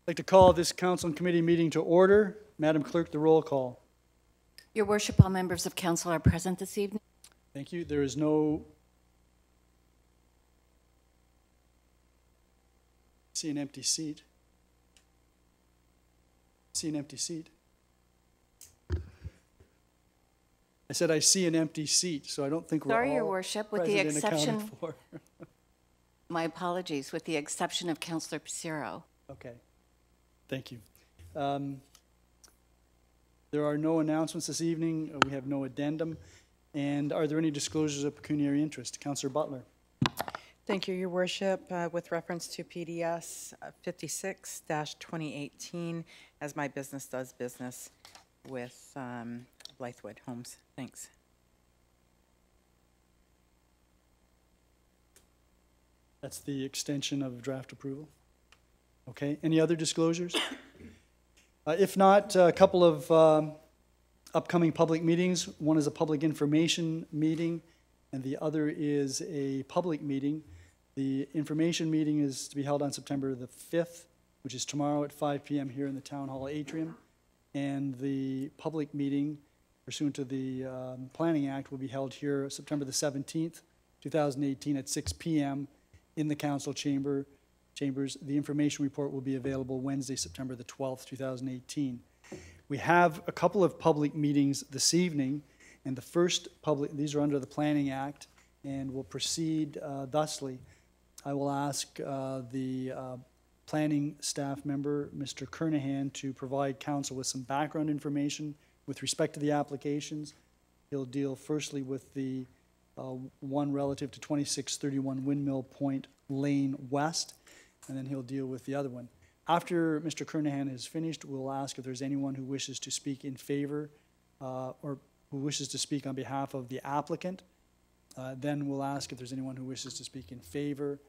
I'd like to call this council and committee meeting to order. Madam Clerk, the roll call. Your Worship, all members of council are present this evening. Thank you. There is no... See an empty seat. See an empty seat. I said I see an empty seat, so I don't think we're all Sorry, Your Worship, with the present and accounted exception, for. my apologies, with the exception of Councillor Pissarro. Okay. Thank you. There are no announcements this evening. We have no addendum. And are there any disclosures of pecuniary interest? Councillor Butler. Thank you, Your Worship. With reference to PDS 56-2018, as my business does business with Blythewood Homes. Thanks. That's the extension of draft approval. Okay. Any other disclosures? If not, a couple of upcoming public meetings. One is a public information meeting, and the other is a public meeting. The information meeting is to be held on September the 5th, which is tomorrow at 5 p.m. here in the Town Hall atrium. And the public meeting, pursuant to the Planning Act, will be held here September the 17th, 2018 at 6 p.m. in the council chambers. The information report will be available Wednesday, September the 12th, 2018. We have a couple of public meetings this evening, and the first public, these are under the Planning Act, and will proceed thusly. I will ask the planning staff member, Mr. Kernahan, to provide council with some background information with respect to the applications. He'll deal firstly with the one relative to 2631 Windmill Point Lane West, and then he'll deal with the other one. After Mr. Kernahan is finished, we'll ask if there's anyone who wishes to speak in favor or who wishes to speak on behalf of the applicant. Then we'll ask if there's anyone who wishes to speak in favor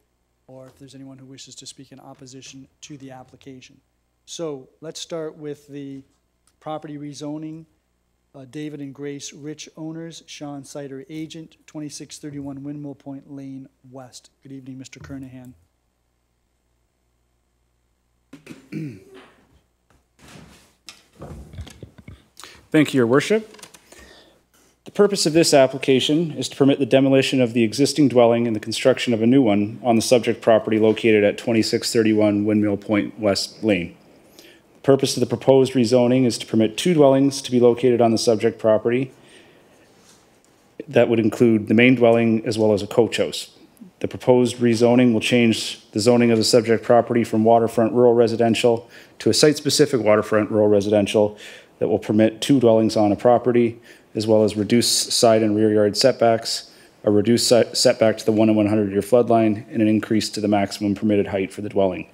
or if there's anyone who wishes to speak in opposition to the application. So let's start with the property rezoning. David and Grace Rich owners, Sean Sider agent, 2631 Windmill Point Lane West. Good evening, Mr. Kernahan. Thank you, Your Worship. The purpose of this application is to permit the demolition of the existing dwelling and the construction of a new one on the subject property located at 2631 Windmill Point West Lane. The purpose of the proposed rezoning is to permit two dwellings to be located on the subject property. That would include the main dwelling as well as a coach house. The proposed rezoning will change the zoning of the subject property from waterfront rural residential to a site-specific waterfront rural residential that will permit two dwellings on a property, as well as reduce side and rear yard setbacks, a reduced setback to the 1 in 100 year floodline, and an increase to the maximum permitted height for the dwelling.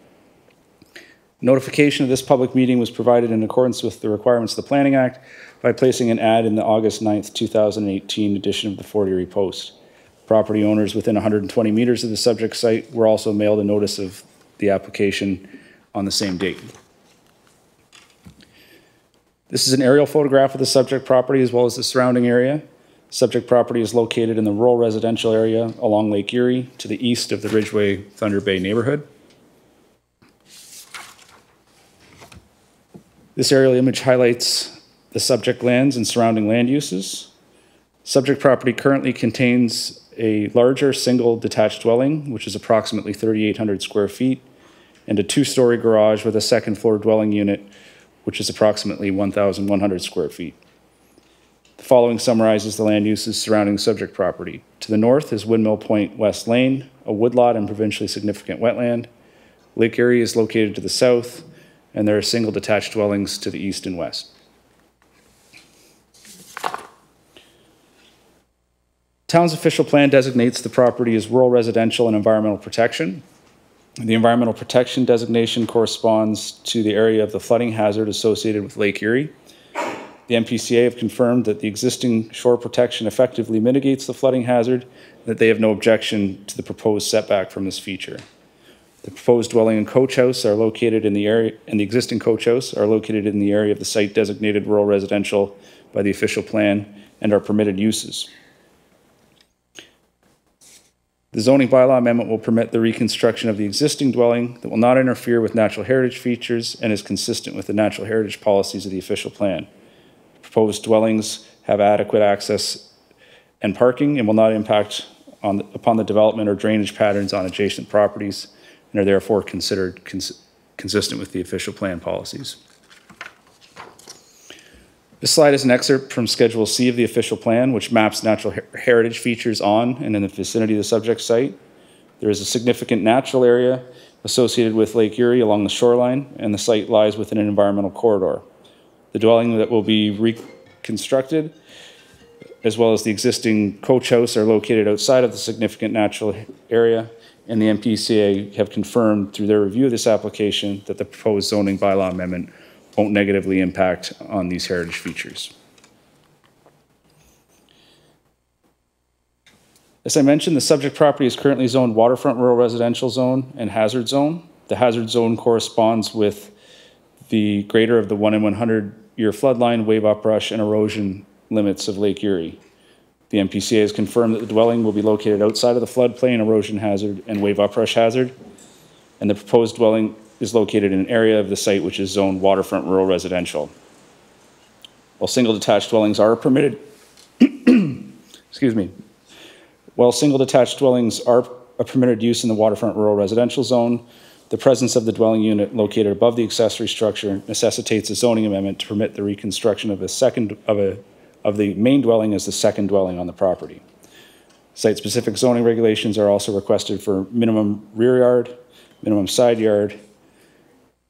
Notification of this public meeting was provided in accordance with the requirements of the Planning Act by placing an ad in the August 9th, 2018 edition of the Fort Erie Post. Property owners within 120 meters of the subject site were also mailed a notice of the application on the same date. This is an aerial photograph of the subject property as well as the surrounding area. Subject property is located in the rural residential area along Lake Erie to the east of the Ridgeway Thunder Bay neighborhood. This aerial image highlights the subject lands and surrounding land uses. Subject property currently contains a larger single detached dwelling, which is approximately 3,800 square feet, and a two-story garage with a second floor dwelling unit, which is approximately 1,100 square feet. The following summarizes the land uses surrounding the subject property. To the north is Windmill Point West Lane, a woodlot and provincially significant wetland. Lake Erie is located to the south, and there are single detached dwellings to the east and west. Town's official plan designates the property as rural residential and environmental protection. The environmental protection designation corresponds to the area of the flooding hazard associated with Lake Erie. The MPCA have confirmed that the existing shore protection effectively mitigates the flooding hazard, and that they have no objection to the proposed setback from this feature. The proposed dwelling and coach house are located in the area, and the existing coach house are located in the area of the site designated rural residential by the official plan and are permitted uses. The zoning bylaw amendment will permit the reconstruction of the existing dwelling that will not interfere with natural heritage features and is consistent with the natural heritage policies of the official plan. Proposed dwellings have adequate access and parking and will not impact upon the development or drainage patterns on adjacent properties and are therefore considered consistent with the official plan policies. This slide is an excerpt from Schedule C of the official plan, which maps natural heritage features on and in the vicinity of the subject site. There is a significant natural area associated with Lake Erie along the shoreline, and the site lies within an environmental corridor. The dwelling that will be reconstructed, as well as the existing coach house, are located outside of the significant natural area, and the MPCA have confirmed through their review of this application that the proposed zoning bylaw amendment won't negatively impact on these heritage features. As I mentioned, the subject property is currently zoned waterfront rural residential zone and hazard zone. The hazard zone corresponds with the greater of the 1 in 100 year floodline, wave uprush, and erosion limits of Lake Erie. The MPCA has confirmed that the dwelling will be located outside of the floodplain, erosion hazard, and wave uprush hazard, and the proposed dwelling is located in an area of the site which is zoned waterfront rural residential. While single detached dwellings are permitted, excuse me, while single detached dwellings are a permitted use in the waterfront rural residential zone, the presence of the dwelling unit located above the accessory structure necessitates a zoning amendment to permit the reconstruction of the main dwelling as the second dwelling on the property. Site-specific zoning regulations are also requested for minimum rear yard, minimum side yard,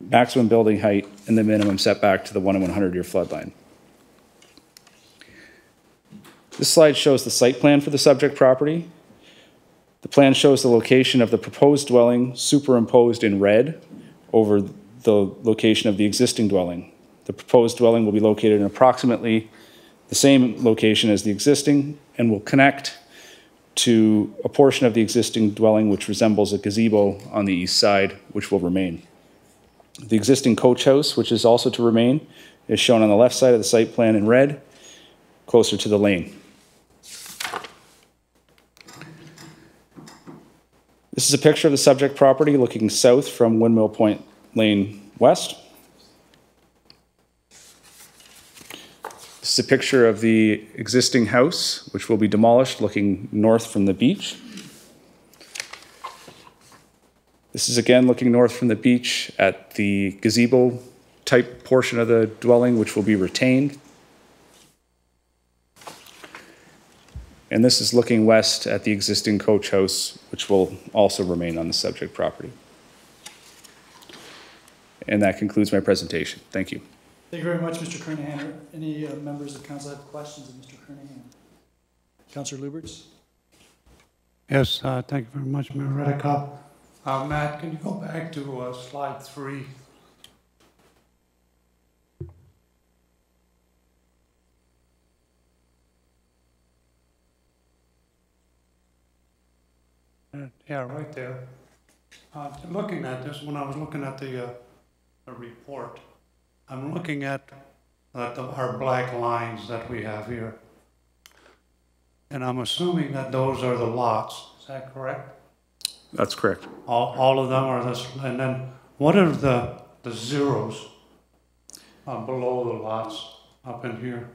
maximum building height, and the minimum setback to the 1 in 100 year floodline. This slide shows the site plan for the subject property. The plan shows the location of the proposed dwelling superimposed in red over the location of the existing dwelling. The proposed dwelling will be located in approximately the same location as the existing and will connect to a portion of the existing dwelling which resembles a gazebo on the east side, which will remain. The existing coach house, which is also to remain, is shown on the left side of the site plan in red, closer to the lane. This is a picture of the subject property looking south from Windmill Point Lane West. This is a picture of the existing house, which will be demolished, looking north from the beach. This is again looking north from the beach at the gazebo type portion of the dwelling, which will be retained. And this is looking west at the existing coach house, which will also remain on the subject property. And that concludes my presentation. Thank you. Thank you very much, Mr. Kernahan. Any members of council have questions of Mr. Kernahan? Councillor Luberts? Yes, thank you very much, Mayor Redekop. Matt, can you go back to slide 3? Yeah, right there. Looking at this, when I was looking at the report, I'm looking at our black lines that we have here. And I'm assuming that those are the lots. Is that correct? That's correct. All of them are this, and then what are the zeros below the lots up in here?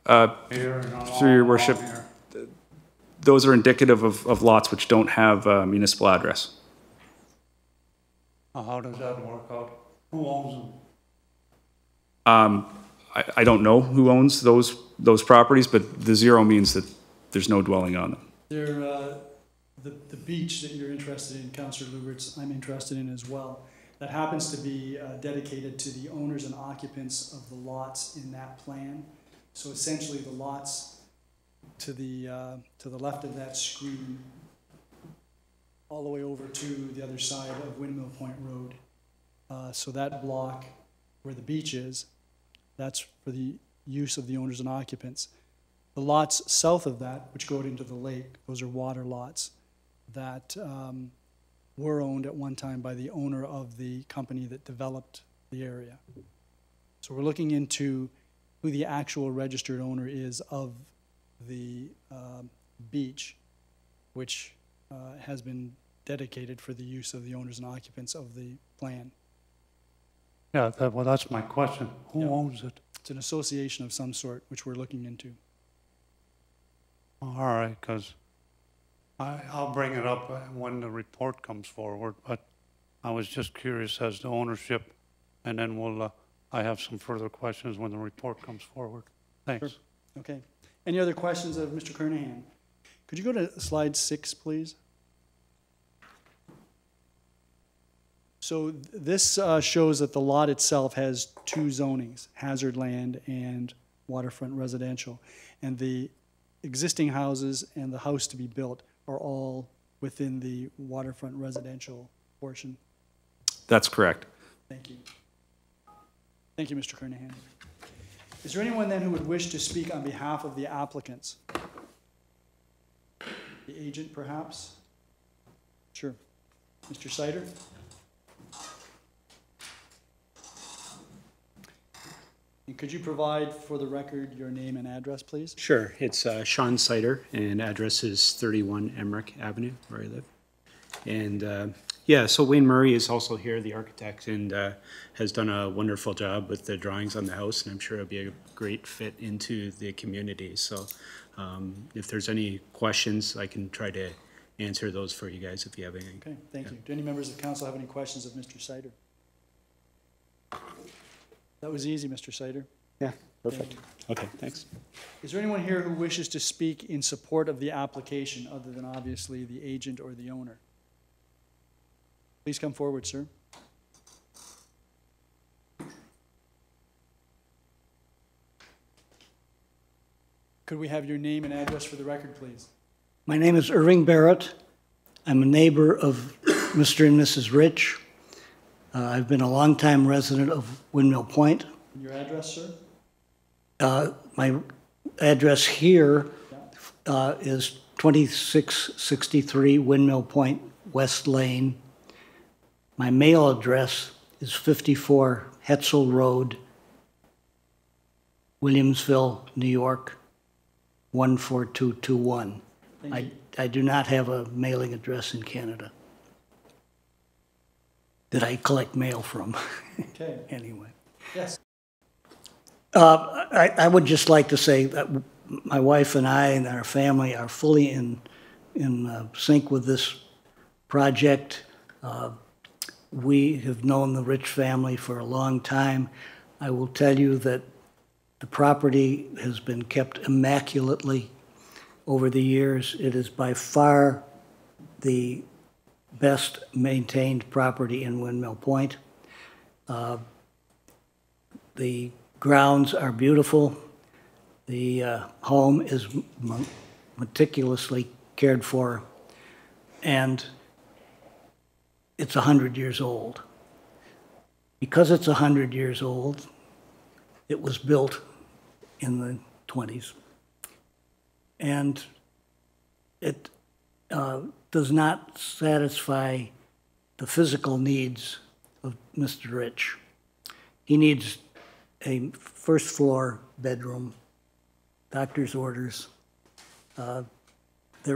Here and Through your along worship, here. those are indicative of lots which don't have a municipal address. How does that work out? Who owns them? I don't know who owns those properties, but the zero means that there's no dwelling on them. They're, the beach that you're interested in, Councillor Luberts, I'm interested in as well. That happens to be dedicated to the owners and occupants of the lots in that plan. So essentially the lots to the left of that screen, all the way over to the other side of Windmill Point Road. So that block where the beach is, that's for the use of the owners and occupants. The lots south of that, which go into the lake, those are water lots that were owned at one time by the owner of the company that developed the area. So we're looking into who the actual registered owner is of the beach, which has been dedicated for the use of the owners and occupants of the plan. Yeah, well, that's my question. Who Yeah. owns it? It's an association of some sort, which we're looking into. All right, because I'll bring it up when the report comes forward, but I was just curious as to ownership, and then I have some further questions when the report comes forward. Thanks. Sure. Okay. Any other questions of Mr. Kernahan? Could you go to slide 6, please? So this shows that the lot itself has two zonings, hazard land and waterfront residential. And the existing houses and the house to be built are all within the waterfront residential portion. That's correct. Thank you. Thank you, Mr. Kernahan. Is there anyone then who would wish to speak on behalf of the applicants? The agent, perhaps? Sure. Mr. Sider? And could you provide for the record your name and address, please? Sure. It's Sean Sider, and address is 31 Emmerich Avenue, where I live. And yeah, so Wayne Murray is also here, the architect, and has done a wonderful job with the drawings on the house, and I'm sure it'll be a great fit into the community. So if there's any questions, I can try to answer those for you guys if you have any. Okay, thank you. Do any members of council have any questions of Mr. Sider? That was easy, Mr. Sider. Yeah, perfect. Okay, thanks. Is there anyone here who wishes to speak in support of the application, other than obviously the agent or the owner? Please come forward, sir. Could we have your name and address for the record, please? My name is Irving Barrett. I'm a neighbor of Mr. and Mrs. Rich. I've been a longtime resident of Windmill Point. And your address, sir? My address here is 2663 Windmill Point, West Lane. My mail address is 54 Hetzel Road, Williamsville, New York, 14221. I do not have a mailing address in Canada that I collect mail from. Okay. Anyway. Yes. I would just like to say that my wife and I and our family are fully in sync with this project. We have known the Rich family for a long time. I will tell you that the property has been kept immaculately over the years. It is by far the best maintained property in Windmill Point. The grounds are beautiful. The home is meticulously cared for, and it's 100 years old. Because it's 100 years old, it was built in the 20s. And it does not satisfy the physical needs of Mr. Rich. He needs a first floor bedroom, doctor's orders. There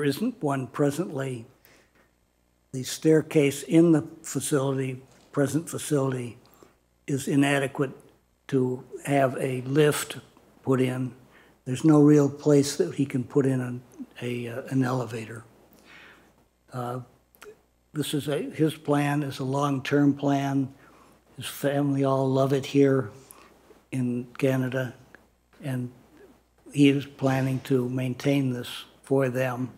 isn't one presently. The staircase in the facility, present facility, is inadequate to have a lift put in. There's no real place that he can put in an elevator. This is his plan is a long-term plan. His family all love it here in Canada, and he is planning to maintain this for them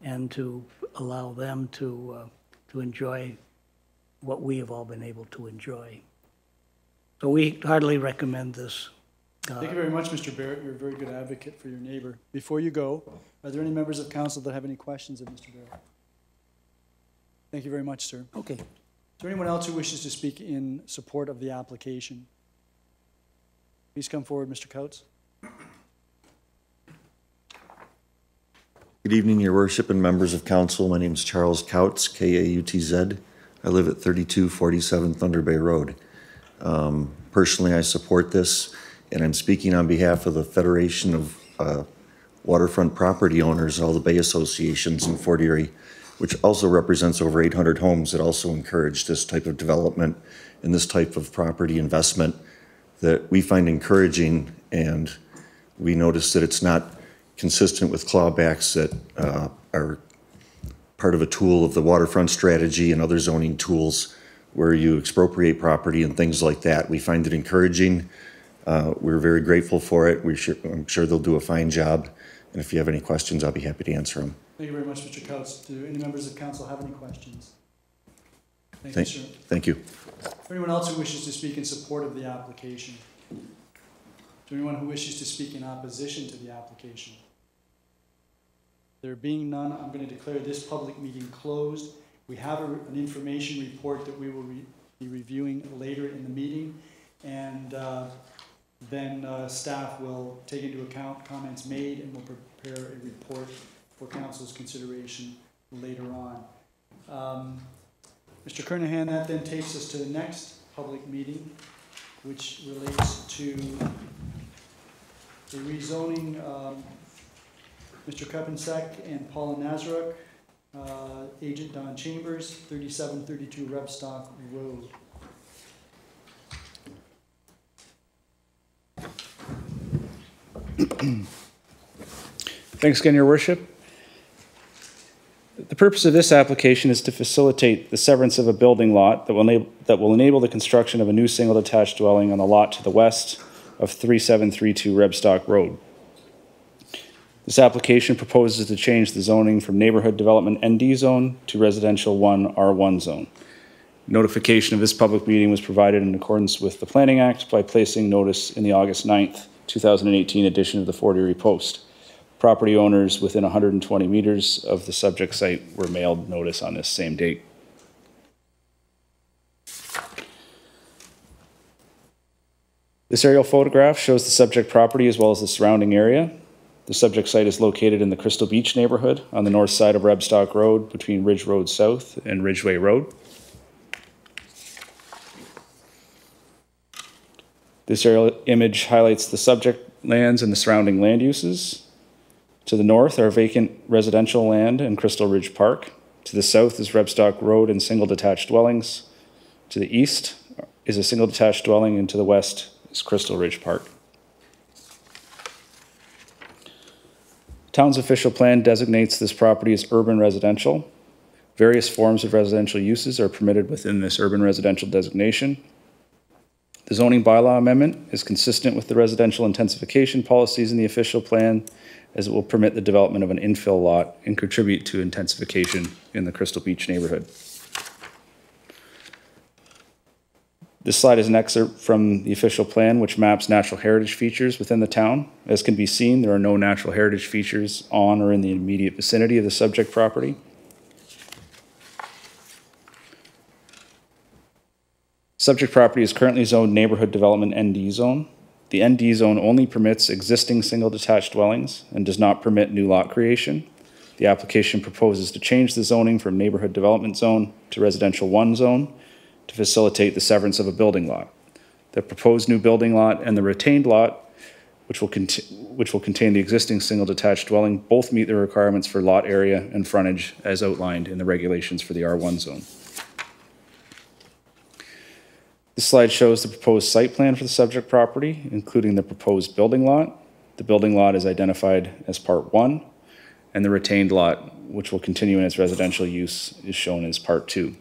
and to allow them to enjoy what we have all been able to enjoy. So we heartily recommend this. Thank you very much, Mr. Barrett. You're a very good advocate for your neighbor. Before you go, are there any members of council that have any questions of Mr. Barrett? Thank you very much, sir. Okay. Is there anyone else who wishes to speak in support of the application? Please come forward, Mr. Coates. Good evening, Your Worship and members of council. My name is Charles Kautz, K-A-U-T-Z. I live at 3247 Thunder Bay Road. Personally, I support this, and I'm speaking on behalf of the Federation of Waterfront Property Owners, all the Bay Associations in Fort Erie. which also represents over 800 homes that also encourage this type of development and this type of property investment that we find encouraging, and we notice that it's not consistent with clawbacks that are part of a tool of the waterfront strategy and other zoning tools where you expropriate property and things like that. We find it encouraging. We're very grateful for it. I'm sure they'll do a fine job. And if you have any questions, I'll be happy to answer them. Thank you very much, Mr. Couts. Do any members of council have any questions? Thank you, sir. Thank you. For anyone else who wishes to speak in support of the application? To anyone who wishes to speak in opposition to the application? There being none, I'm going to declare this public meeting closed. We have an information report that we will be reviewing later in the meeting, and then staff will take into account comments made and will prepare a report for council's consideration later on. Mr. Kernahan, that then takes us to the next public meeting, which relates to the rezoning Mr. Kupensek and Paula Nazaruk, Agent Don Chambers, 3732 Rebstock Road. Thanks again, Your Worship. The purpose of this application is to facilitate the severance of a building lot that will enable the construction of a new single detached dwelling on the lot to the west of 3732 Rebstock Road. This application proposes to change the zoning from neighborhood development ND zone to residential 1 R1 zone. Notification of this public meeting was provided in accordance with the Planning Act by placing notice in the August 9th, 2018 edition of the Fort Erie Post. Property owners within 120 meters of the subject site were mailed notice on this same date. This aerial photograph shows the subject property as well as the surrounding area. The subject site is located in the Crystal Beach neighborhood on the north side of Rebstock Road between Ridge Road South and Ridgeway Road. This aerial image highlights the subject lands and the surrounding land uses. To the north are vacant residential land and Crystal Ridge Park. To the south is Rebstock Road and single detached dwellings. To the east is a single detached dwelling, and to the west is Crystal Ridge Park. Town's official plan designates this property as urban residential. Various forms of residential uses are permitted within this urban residential designation. The zoning bylaw amendment is consistent with the residential intensification policies in the official plan, as it will permit the development of an infill lot and contribute to intensification in the Crystal Beach neighborhood. This slide is an excerpt from the official plan, which maps natural heritage features within the town. As can be seen, there are no natural heritage features on or in the immediate vicinity of the subject property. Subject property is currently zoned neighborhood development ND zone. The ND zone only permits existing single detached dwellings and does not permit new lot creation. The application proposes to change the zoning from neighborhood development zone to residential 1 zone to facilitate the severance of a building lot. The proposed new building lot and the retained lot, which will contain the existing single detached dwelling, both meet the requirements for lot area and frontage as outlined in the regulations for the R1 zone. This slide shows the proposed site plan for the subject property, including the proposed building lot. The building lot is identified as Part 1, and the retained lot, which will continue in its residential use, is shown as Part 2.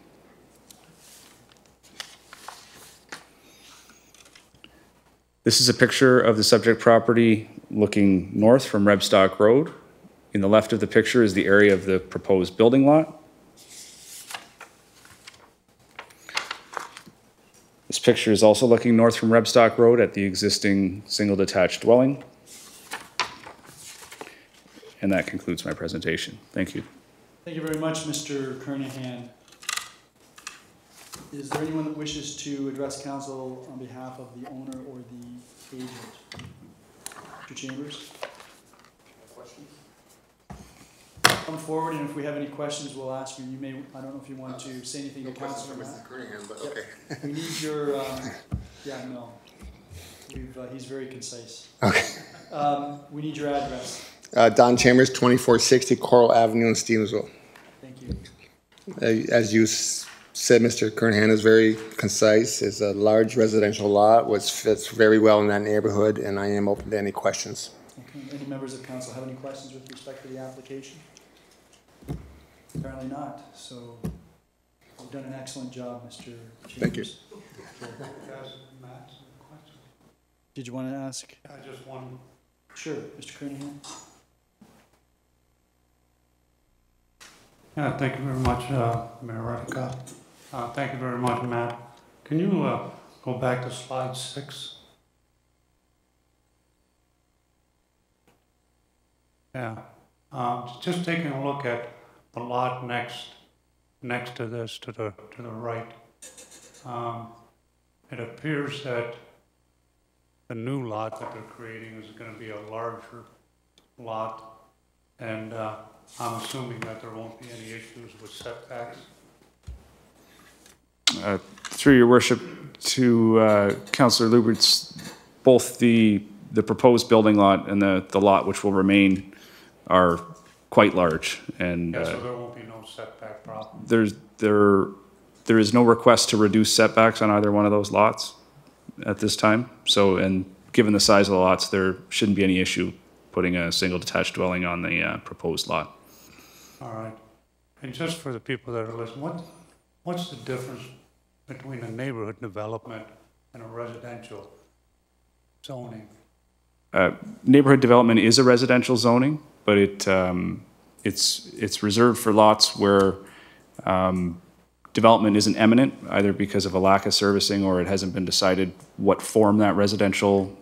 This is a picture of the subject property looking north from Rebstock Road. In the left of the picture is the area of the proposed building lot. This picture is also looking north from Rebstock Road at the existing single detached dwelling. And that concludes my presentation. Thank you. Thank you very much, Mr. Kernahan. Is there anyone that wishes to address council on behalf of the owner or the agent? Mr. Chambers? Come forward, and if we have any questions, we'll ask you. You may, I don't know if you want to say anything to council or not. Mr. Kernahan, but Yep. okay. We need your, yeah, no. He's very concise. Okay. We need your address. Don Chambers, 2460 Coral Avenue in Stevensville. Thank you. As you said, Mr. Kernahan is very concise. It's a large residential lot, which fits very well in that neighborhood, and I am open to any questions. Okay, any members of council have any questions with respect to the application? Apparently not, so you've done an excellent job, Mr. Chambers. Thank you. Did you want to ask? I just one. Sure, Mr. Kernahan. Yeah, thank you very much, Mayor Reddick. Thank you very much, Matt. Can you go back to slide 6? Yeah, just taking a look at the lot next to this, to the right. It appears that the new lot that they're creating is going to be a larger lot, and I'm assuming that there won't be any issues with setbacks. Through your worship to Councillor Lubert's, both the proposed building lot and the lot which will remain are quite large, and Yeah, so there won't be no setback problem. there is no request to reduce setbacks on either one of those lots at this time. So, and given the size of the lots, there shouldn't be any issue putting a single detached dwelling on the proposed lot. All right. And just for the people that are listening, what's the difference between a neighborhood development and a residential zoning? Neighborhood development is a residential zoning, but it's reserved for lots where development isn't imminent, either because of a lack of servicing or it hasn't been decided what form that residential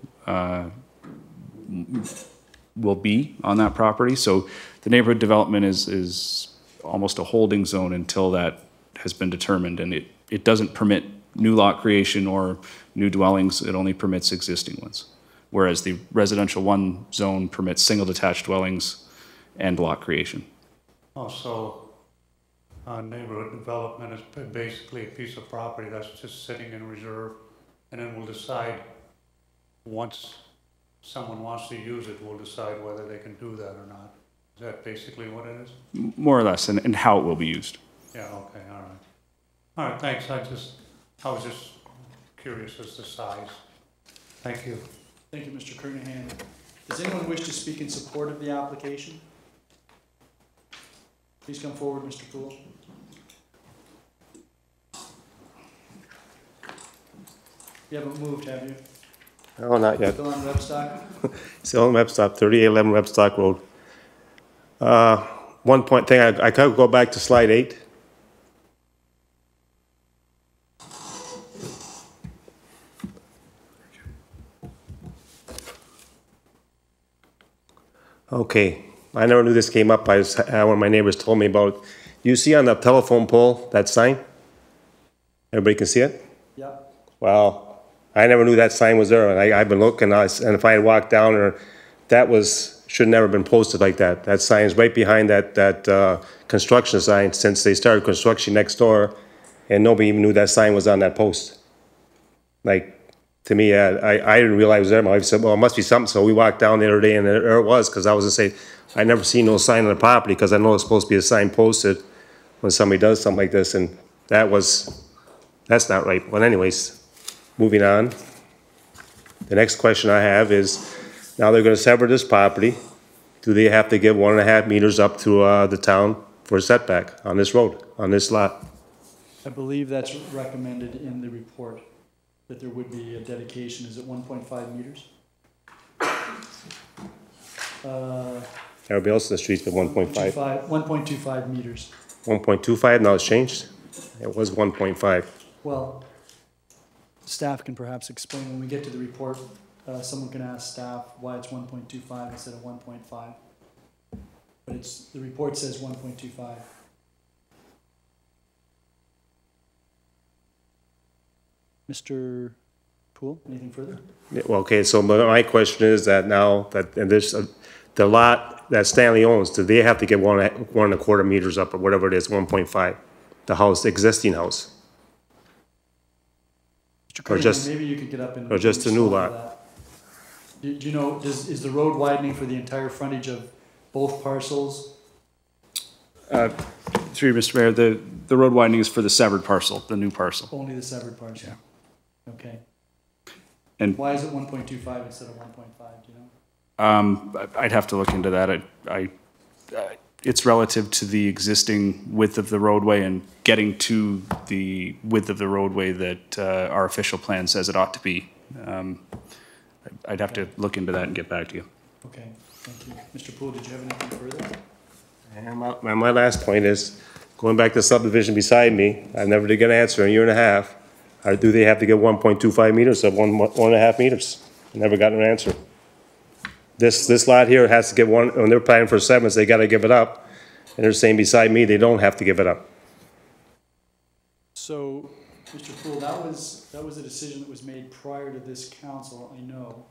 will be on that property. So the neighborhood development is almost a holding zone until that has been determined, and it doesn't permit new lot creation or new dwellings. It only permits existing ones. Whereas the residential 1 zone permits single detached dwellings and lot creation. Oh, so neighborhood development is basically a piece of property that's just sitting in reserve, and then we'll decide, once someone wants to use it, we'll decide whether they can do that or not. Is that basically what it is? More or less, and how it will be used. Yeah, okay, all right. All right, thanks. I was just curious as to size. Thank you. Thank you, Mr. Kernahan. Does anyone wish to speak in support of the application? Please come forward, Mr. Poole. You haven't moved, have you? Oh, not yet. Still on Webstock? Still on Webstock, 3811 Webstock Road. One point thing, I could go back to slide 8. Okay, I never knew this came up. One of my neighbors told me about it. You see on the telephone pole, that sign? Everybody can see it? Yeah. Well, I never knew that sign was there, and I've been looking, and if I had walked down there, should never have been posted like that. That sign is right behind that construction sign, since they started construction next door, and nobody even knew that sign was on that post. Like, to me, I didn't realize it was there. My wife said, well, it must be something, so we walked down the other day, and there it was, because I was going to say, I never seen no sign on the property, because I know it's supposed to be a sign posted when somebody does something like this, and that's not right. But anyways, moving on. The next question I have is, now they're going to sever this property. Do they have to give 1.5 meters up to the town for a setback on this road, on this lot? I believe that's recommended in the report, that there would be a dedication. Is it 1.5 meters? Everybody else in the street's been 1.5. 1.25 meters. 1.25, now it's changed? It was 1.5. Well, staff can perhaps explain when we get to the report. Someone can ask staff why it's 1.25 instead of 1.5. But the report says 1.25. Mr. Poole, anything further? Yeah, well, okay, so my question is that now that the lot that Stanley owns, do they have to get 1.25 meters up or whatever it is, 1.5? The house, the existing house? Mr. Kernahan, maybe you could get up and or just a new lot? Do you know, is the road widening for the entire frontage of both parcels? Through you, Mr. Mayor, the road widening is for the severed parcel, the new parcel. Only the severed parcel? Okay. And Why is it 1.25 instead of 1.5, do you know? I'd have to look into that. It's relative to the existing width of the roadway and getting to the width of the roadway that our official plan says it ought to be. I'd have to look into that and get back to you. Okay, thank you. Mr. Poole, did you have anything further? And my last point is, going back to the subdivision beside me, I never did get an answer in a year and a half. Do they have to get 1.25 meters or 1.5 meters? Never got an answer. This lot here has to get one, when they're applying for severance, they gotta give it up. And they're saying beside me, they don't have to give it up. So, Mr. Poole, that was a decision that was made prior to this council, I know.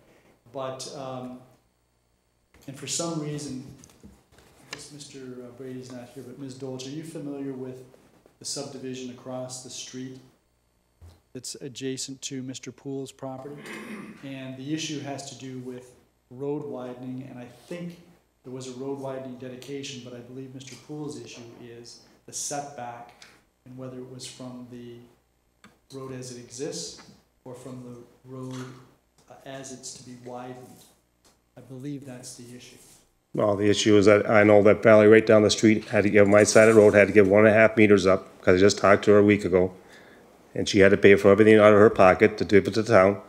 But, and for some reason, I guess Mr. Brady's not here, but Ms. Dolce, are you familiar with the subdivision across the street that's adjacent to Mr. Poole's property? And the issue has to do with road widening, and I think there was a road widening dedication, but I believe Mr. Poole's issue is the setback and whether it was from the road as it exists or from the road as it's to be widened. I believe that's the issue. Well, the issue is that I know that Valley right down the street had to give, my side of the road had to give 1.5 meters up, because I just talked to her a week ago. And she had to pay for everything out of her pocket to give it to the town.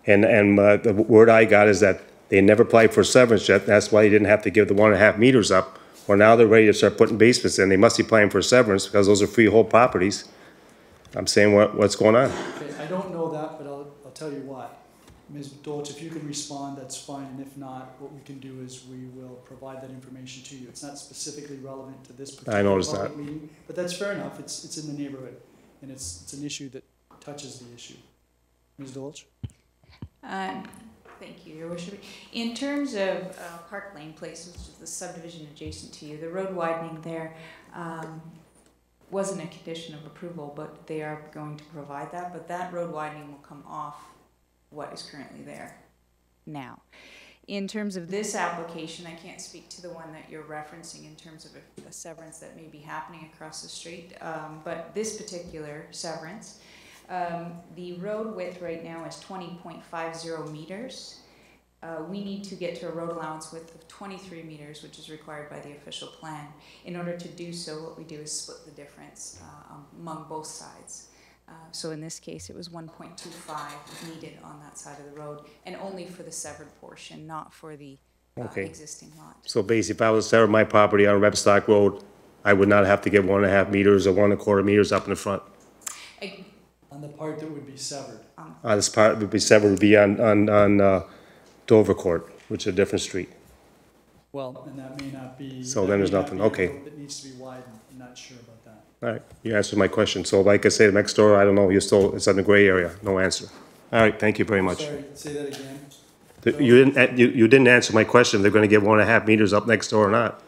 And the word I got is that they never applied for severance yet, that's why they didn't have to give the 1.5 meters up. Well, now they're ready to start putting basements in, they must be applying for severance, because those are freehold properties. I'm saying, what's going on? Okay, I don't know that, but I'll tell you what. Ms. Dolce, if you can respond, that's fine, and if not, what we can do is we will provide that information to you. It's not specifically relevant to this particular public meeting, but that's fair enough, it's in the neighborhood, and it's an issue that touches the issue. Ms. Dolce? Thank you, Your Worship. In terms of Park Lane Place, which is the subdivision adjacent to you, the road widening there wasn't a condition of approval, but they are going to provide that. But that road widening will come off what is currently there now. In terms of this application, I can't speak to the one that you're referencing in terms of a severance that may be happening across the street, but this particular severance, the road width right now is 20.50 meters. We need to get to a road allowance width of 23 meters, which is required by the official plan. In order to do so, what we do is split the difference among both sides. So in this case, it was 1.25 needed on that side of the road, and only for the severed portion, not for the existing lot. So basically, if I was to sever my property on Rebstock Road, I would not have to give 1.5 meters or 1.25 meters up in the front. On the part that would be severed. This part would be severed, would be on Dover Court, which is a different street. Well, and that may not be. So then there's nothing, okay. That needs to be widened, I'm not sure about that. All right, you answered my question. So like I said, next door, I don't know, it's in the gray area, no answer. All right, thank you very much. Sorry, say that again. You didn't answer my question, if they're gonna give 1.5 meters up next door or not.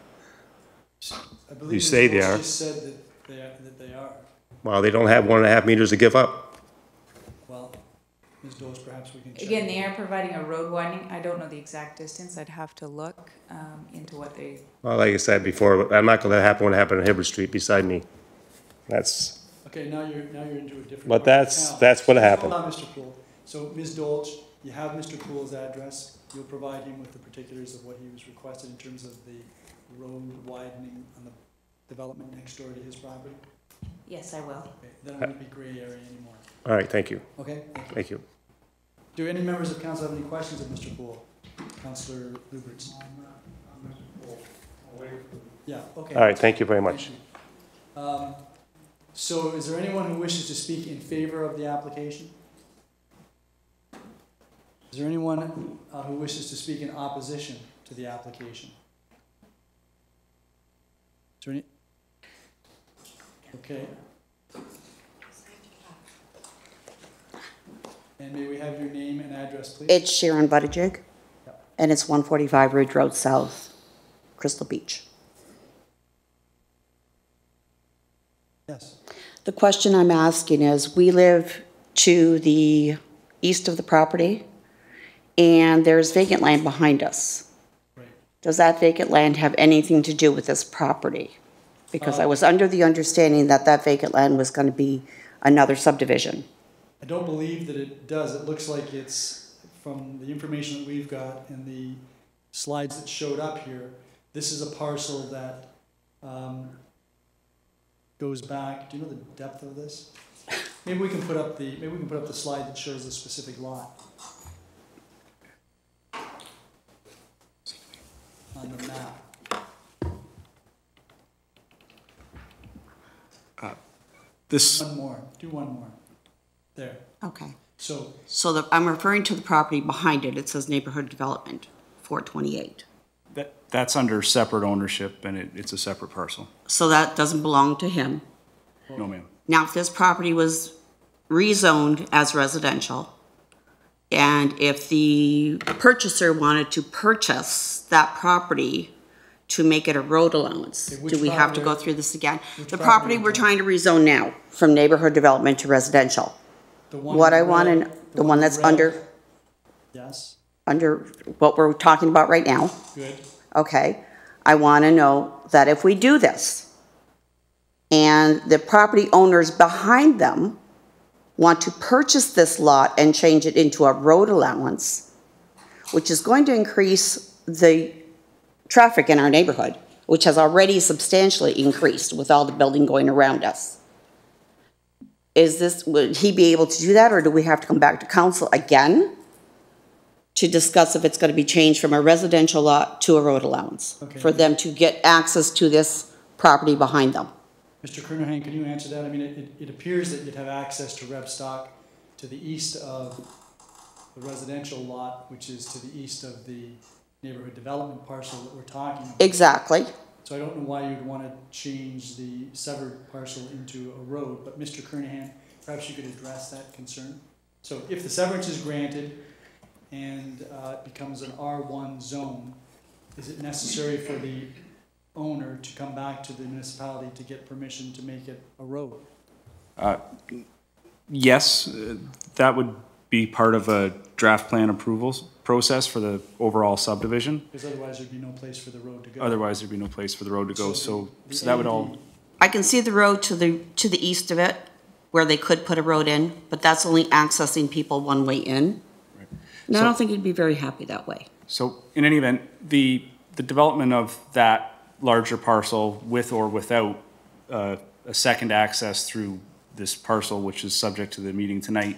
I believe You say they Ms. are. Dolce said that they are. Well, they don't have 1.5 meters to give up. Well, Ms. Dolce, perhaps we can check. Again, they are providing a road widening. I don't know the exact distance. I'd have to look into what they. Well, like I said before, I'm not gonna let happen what happened on Hibbert Street beside me. That's, Okay, now you're into a different. but part of that's town. what So happened. Hold on, Mr. Poole. So, Ms. Dolce, you have Mr. Poole's address. You'll provide him with the particulars of what he was requested in terms of the road widening on the development next door to his property? Yes, I will. Okay, then it won't be gray area anymore. All right, thank you. Okay, thank you. Thank you. Do any members of council have any questions of Mr. Poole? Councilor Luberts? Yeah, okay. All right, thank you very much. So is there anyone who wishes to speak in favor of the application? Is there anyone who wishes to speak in opposition to the application? Is there any? Okay. And may we have your name and address, please? It's Sharon Buttigieg, and it's 145 Ridge Road South, Crystal Beach. Yes. The question I'm asking is, we live to the east of the property, and there's vacant land behind us. Right. Does that vacant land have anything to do with this property? Because I was under the understanding that that vacant land was going to be another subdivision. I don't believe that it does. It looks like it's, from the information that we've got and the slides that showed up here, this is a parcel that goes back, do you know the depth of this? Maybe we can put up the slide that shows the specific lot on the map. This, One more, do one more. There. Okay. So, I'm referring to the property behind it. It says neighborhood development, 428. that's under separate ownership, and it's a separate parcel. So that doesn't belong to him. No, ma'am. Now, if this property was rezoned as residential, and if the purchaser wanted to purchase that property to make it a road allowance, Okay, which do we have to go property- through this again? which The property property are you we're trying to rezone now, from neighborhood development to residential. the one What in I want red- to, the one in that's red. under Yes, what we're talking about right now, good. okay? I want to know that if we do this, and the property owners behind them want to purchase this lot and change it into a road allowance, which is going to increase the traffic in our neighborhood, which has already substantially increased with all the building going around us. Would he be able to do that, or do we have to come back to council again to discuss if it's going to be changed from a residential lot to a road allowance? Okay. For them to get access to this property behind them? Mr. Kernahan, can you answer that? I mean, it appears that you'd have access to Rebstock to the east of the residential lot, which is to the east of the neighborhood development parcel that we're talking about. Exactly. So I don't know why you'd want to change the severed parcel into a road, but Mr. Kernahan, perhaps you could address that concern. So if the severance is granted and it becomes an R1 zone, is it necessary for the owner to come back to the municipality to get permission to make it a road? Yes, that would be part of a draft plan approvals process for the overall subdivision. Because otherwise there'd be no place for the road to go. Otherwise, there'd be no place for the road to go, so the that would AD all, I can see the road to the east of it, where they could put a road in, but that's only accessing people one way in. And I So- don't think he'd be very happy that way. so in any event, the development of that larger parcel with or without a second access through this parcel, which is subject to the meeting tonight,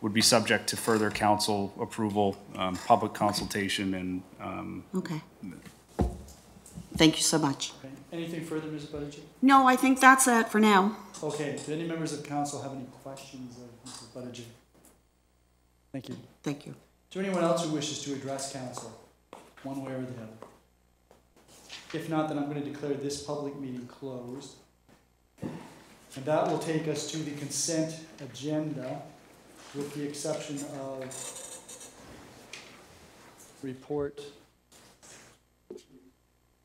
would be subject to further council approval, public consultation, and Okay. Thank you so much. Okay. Anything further, Ms. Buttigieg? No, I think that's it for now. Okay, do any members of council have any questions of Mrs. Buttigieg? Thank you. Thank you. Is there anyone else who wishes to address council, one way or the other? If not, then I'm going to declare this public meeting closed. And that will take us to the consent agenda, with the exception of report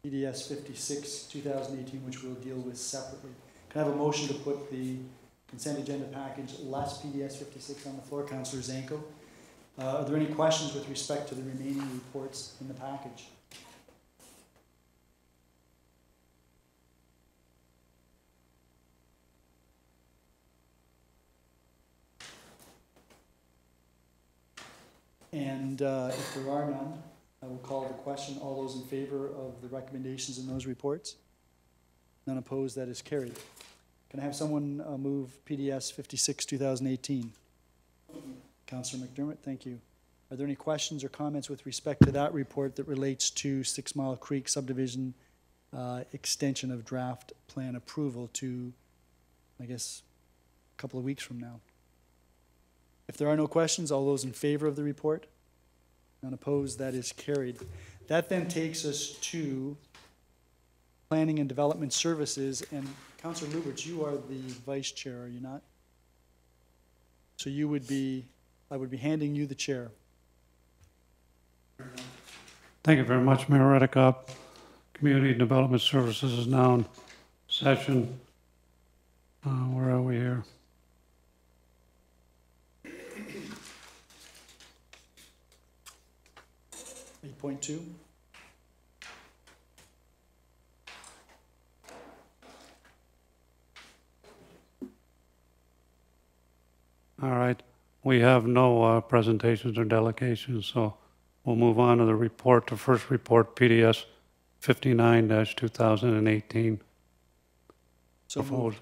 PDS 56, 2018, which we'll deal with separately. Can I have a motion to put the consent agenda package less PDS 56 on the floor? Councillor Zanko. Are there any questions with respect to the remaining reports in the package? And if there are none, I will call the question. All those in favor of the recommendations in those reports? None opposed, that is carried. Can I have someone move PDS 56, 2018? Councillor McDermott, thank you. Are there any questions or comments with respect to that report that relates to 6 Mile Creek subdivision extension of draft plan approval to, I guess, a couple of weeks from now? If there are no questions, all those in favor of the report? None opposed, that is carried. That then takes us to Planning and Development Services, and Councillor Lubert, you are the vice chair, are you not? So you would be, I would be handing you the chair. Thank you very much, Mayor Redekop. Community Development Services is now in session. Where are we here? 8.2. We have no presentations or delegations, so we'll move on to the report, the first report, PDS 59-2018, So moved. proposed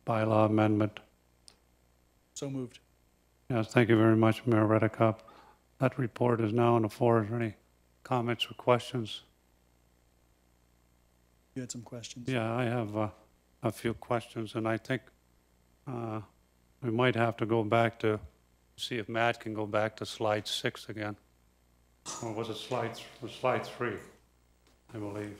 bylaw amendment. So moved. Yes, thank you very much, Mayor Redekop. That report is now on the floor. Is there any comments or questions? You had some questions. Yeah, I have a few questions, and I think we might have to go back to, see if Matt can go back to slide 6 again. Or was it slide 3, I believe.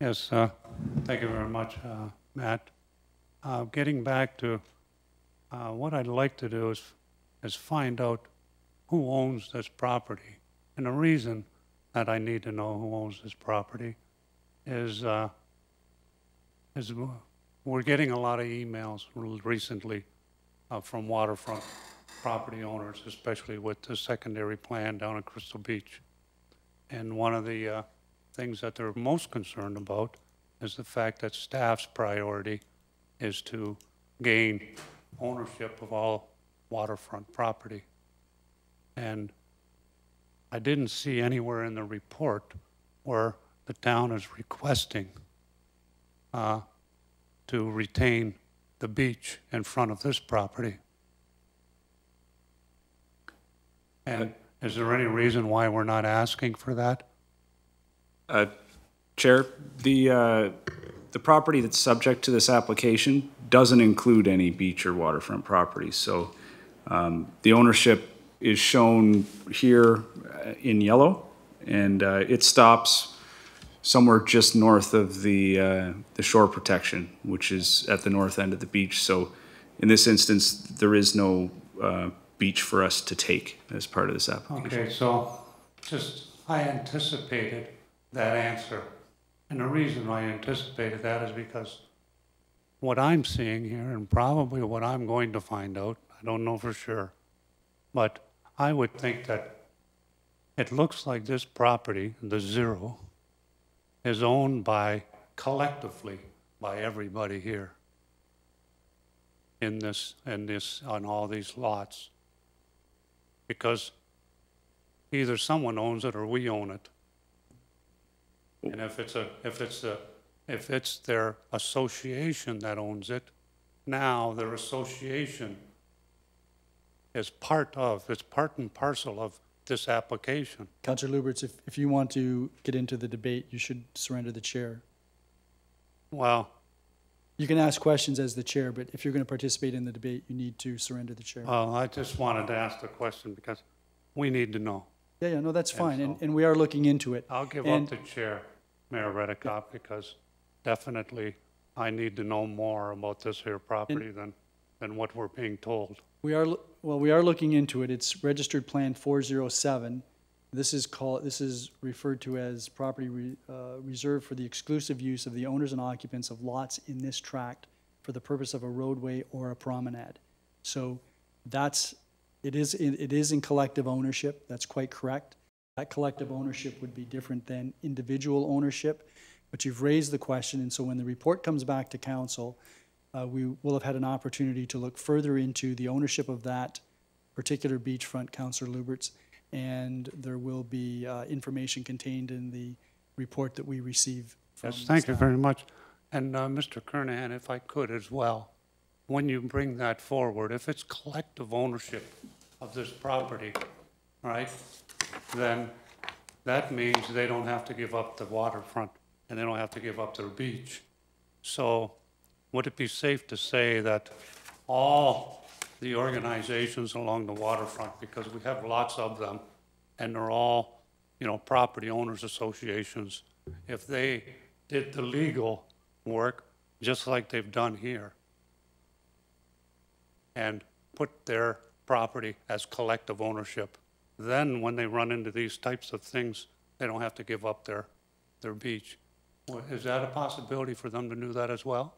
Yes, thank you very much, Matt. Getting back to what I'd like to do is find out who owns this property. And the reason that I need to know who owns this property is we're getting a lot of emails recently from waterfront property owners, especially with the secondary plan down at Crystal Beach. And one of the things that they're most concerned about is the fact that staff's priority is to gain ownership of all waterfront property. And I didn't see anywhere in the report where the town is requesting to retain the beach in front of this property. And is there any reason why we're not asking for that? Chair, the property that's subject to this application doesn't include any beach or waterfront properties. So the ownership is shown here in yellow, and it stops somewhere just north of the shore protection, which is at the north end of the beach. So in this instance, there is no beach for us to take as part of this application. Okay, so I anticipated that answer. And the reason I anticipated that is because what I'm seeing here, and probably what I'm going to find out, I don't know for sure, but I would think that it looks like this property, the 0, is owned collectively by everybody here in this, on all these lots. Because either someone owns it or we own it. And if it's their association that owns it, now their association is part and parcel of this application. Councillor Luberts, if you want to get into the debate, you should surrender the chair. Well, you can ask questions as the chair, but if you're going to participate in the debate, you need to surrender the chair. I just wanted to ask the question because we need to know. Yeah, no, that's fine, and we are looking into it. I'll give up the chair, Mayor Redekop, because definitely I need to know more about this here property than what we're being told. We are looking into it. It's registered plan 407. This is referred to as property reserved for the exclusive use of the owners and occupants of lots in this tract for the purpose of a roadway or a promenade. So it is in collective ownership. That's quite correct. That collective ownership would be different than individual ownership, but you've raised the question, and so when the report comes back to council, we will have had an opportunity to look further into the ownership of that particular beachfront, Councillor Luberts, and there will be information contained in the report that we receive from Yes, thank you staff. very much. And Mr. Kernahan, if I could as well, when you bring that forward, if it's collective ownership of this property, right, then that means they don't have to give up the waterfront and they don't have to give up their beach. So would it be safe to say that all the organizations along the waterfront, because we have lots of them, and they're all, property owners associations, if they did the legal work just like they've done here and put their property as collective ownership, then when they run into these types of things, they don't have to give up their beach. Well, is that a possibility for them to do that as well?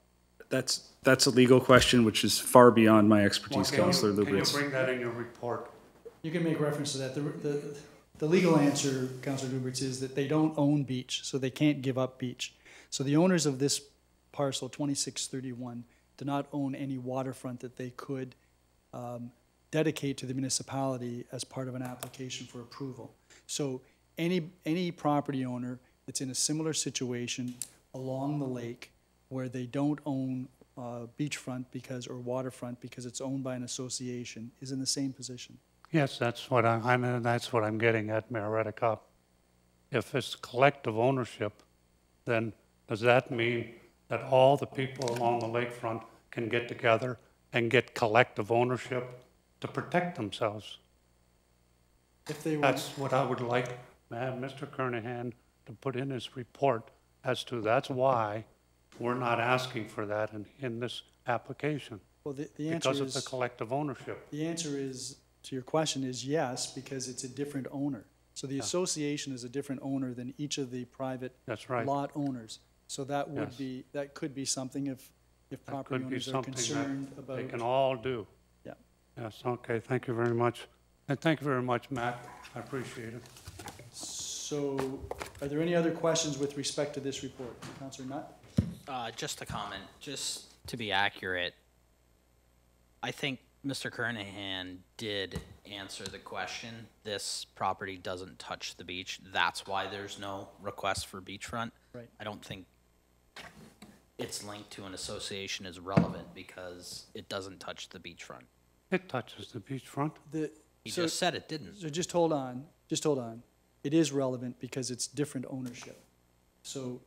That's a legal question, which is far beyond my expertise, Well, Councillor can you Lubritz. bring that in your report? You can make reference to that. The legal answer, Councilor Lubritz, is that they don't own beach, so they can't give up beach. So the owners of this parcel, 2631, do not own any waterfront that they could dedicate to the municipality as part of an application for approval. So any property owner that's in a similar situation along the lake where they don't own beachfront or waterfront because it's owned by an association is in the same position. Yes, that's what that's what I'm getting at, Mayor Redekop. If it's collective ownership, then does that mean that all the people along the lakefront can get together and get collective ownership to protect themselves? If they were, That's what I would like Mr. Kernahan to put in his report as to that's why we're not asking for that in this application. well, the answer Because of the is, collective ownership. the answer is, to your question is yes, because it's a different owner. So the association is a different owner than each of the private That's right. lot owners. So that would Yes. be, that could be something if That property could be owners are something concerned that about. they can all do. Yeah. Yes, okay, thank you very much. And thank you very much, Matt. I appreciate it. So are there any other questions with respect to this report? Councilor Nutt? Just a comment, just to be accurate, I think Mr. Kernahan did answer the question. This property doesn't touch the beach. That's why there's no request for beachfront. Right. I don't think it's linked to an association is relevant because it doesn't touch the beachfront. It touches the beachfront. He just said it didn't. So just hold on. It is relevant because it's different ownership. So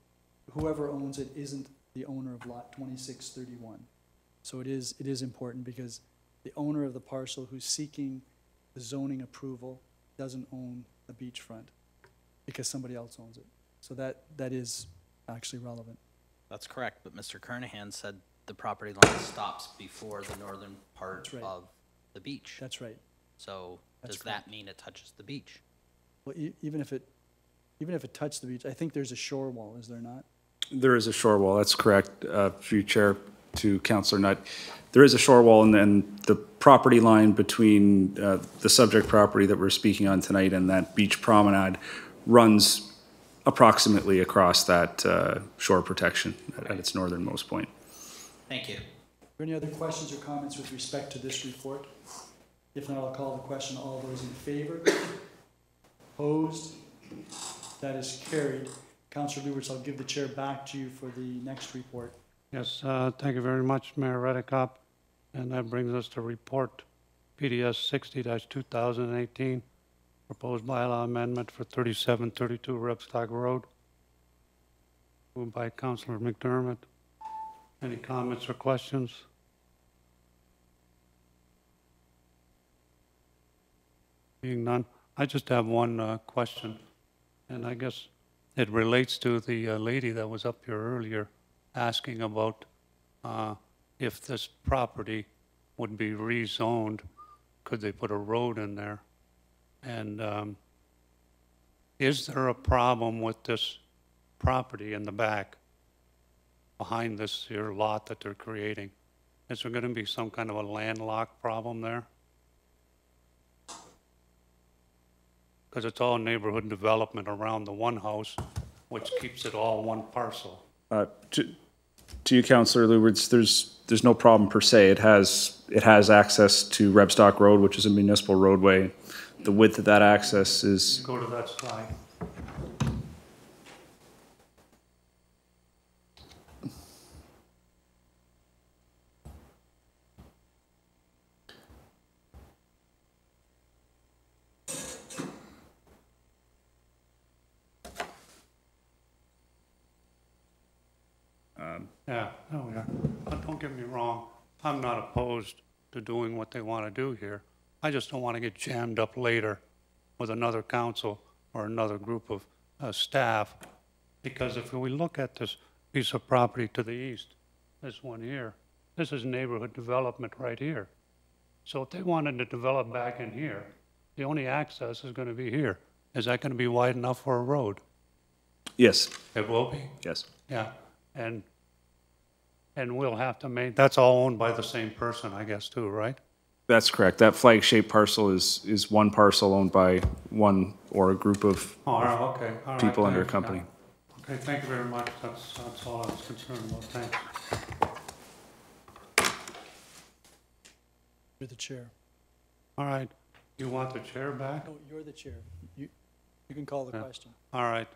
whoever owns it isn't the owner of lot 2631. So it is important because the owner of the parcel who's seeking the zoning approval doesn't own a beachfront because somebody else owns it. So that is actually relevant. That's correct, but Mr. Kernahan said the property line stops before the northern part That's right. of the beach. That's right. So That's does that mean it touches the beach? Well, even if it touched the beach, I think there's a shore wall, is there not? There is a shore wall, that's correct, through Chair to Councillor Nutt. There is a shore wall and the property line between the subject property that we're speaking on tonight and that beach promenade runs approximately across that shore protection at its northernmost point. Thank you. Are there any other questions or comments with respect to this report? If not, I'll call the question. All those in favor? Opposed? That is carried. Councillor Lubritz, I'll give the chair back to you for the next report. Yes, thank you very much, Mayor Redekop. And that brings us to report PDS 60-2018, proposed bylaw amendment for 3732 Rebstock Road. Moved by Councillor McDermott. Any comments or questions? Being none, I just have one question, and I guess it relates to the lady that was up here earlier asking about if this property would be rezoned, could they put a road in there? And is there a problem with this property in the back behind this here lot that they're creating? Is there going to be some kind of a landlocked problem there? Because it's all neighborhood development around the one house, which keeps it all one parcel. To you, Councillor Lubritz, there's no problem per se. It has access to Rebstock Road, which is a municipal roadway. The width of that access is Go to that side. Yeah, oh yeah. But don't get me wrong, I'm not opposed to doing what they want to do here. I just don't want to get jammed up later with another council or another group of staff. Because if we look at this piece of property to the east, this one here, this is neighborhood development right here. So if they wanted to develop back in here, the only access is going to be here. is that going to be wide enough for a road? Yes, It will be? yes. Yeah, and we'll have to that's all owned by the same person, I guess, too, right? That's correct. That flag-shaped parcel is one parcel owned by one or a group of All right, okay, all right. people under a thanks, company. yeah. Okay, thank you very much. That's all I was concerned about. Thanks. You're the chair. All right, you want the chair back? No, you're the chair. You can call the Yeah. question. All right,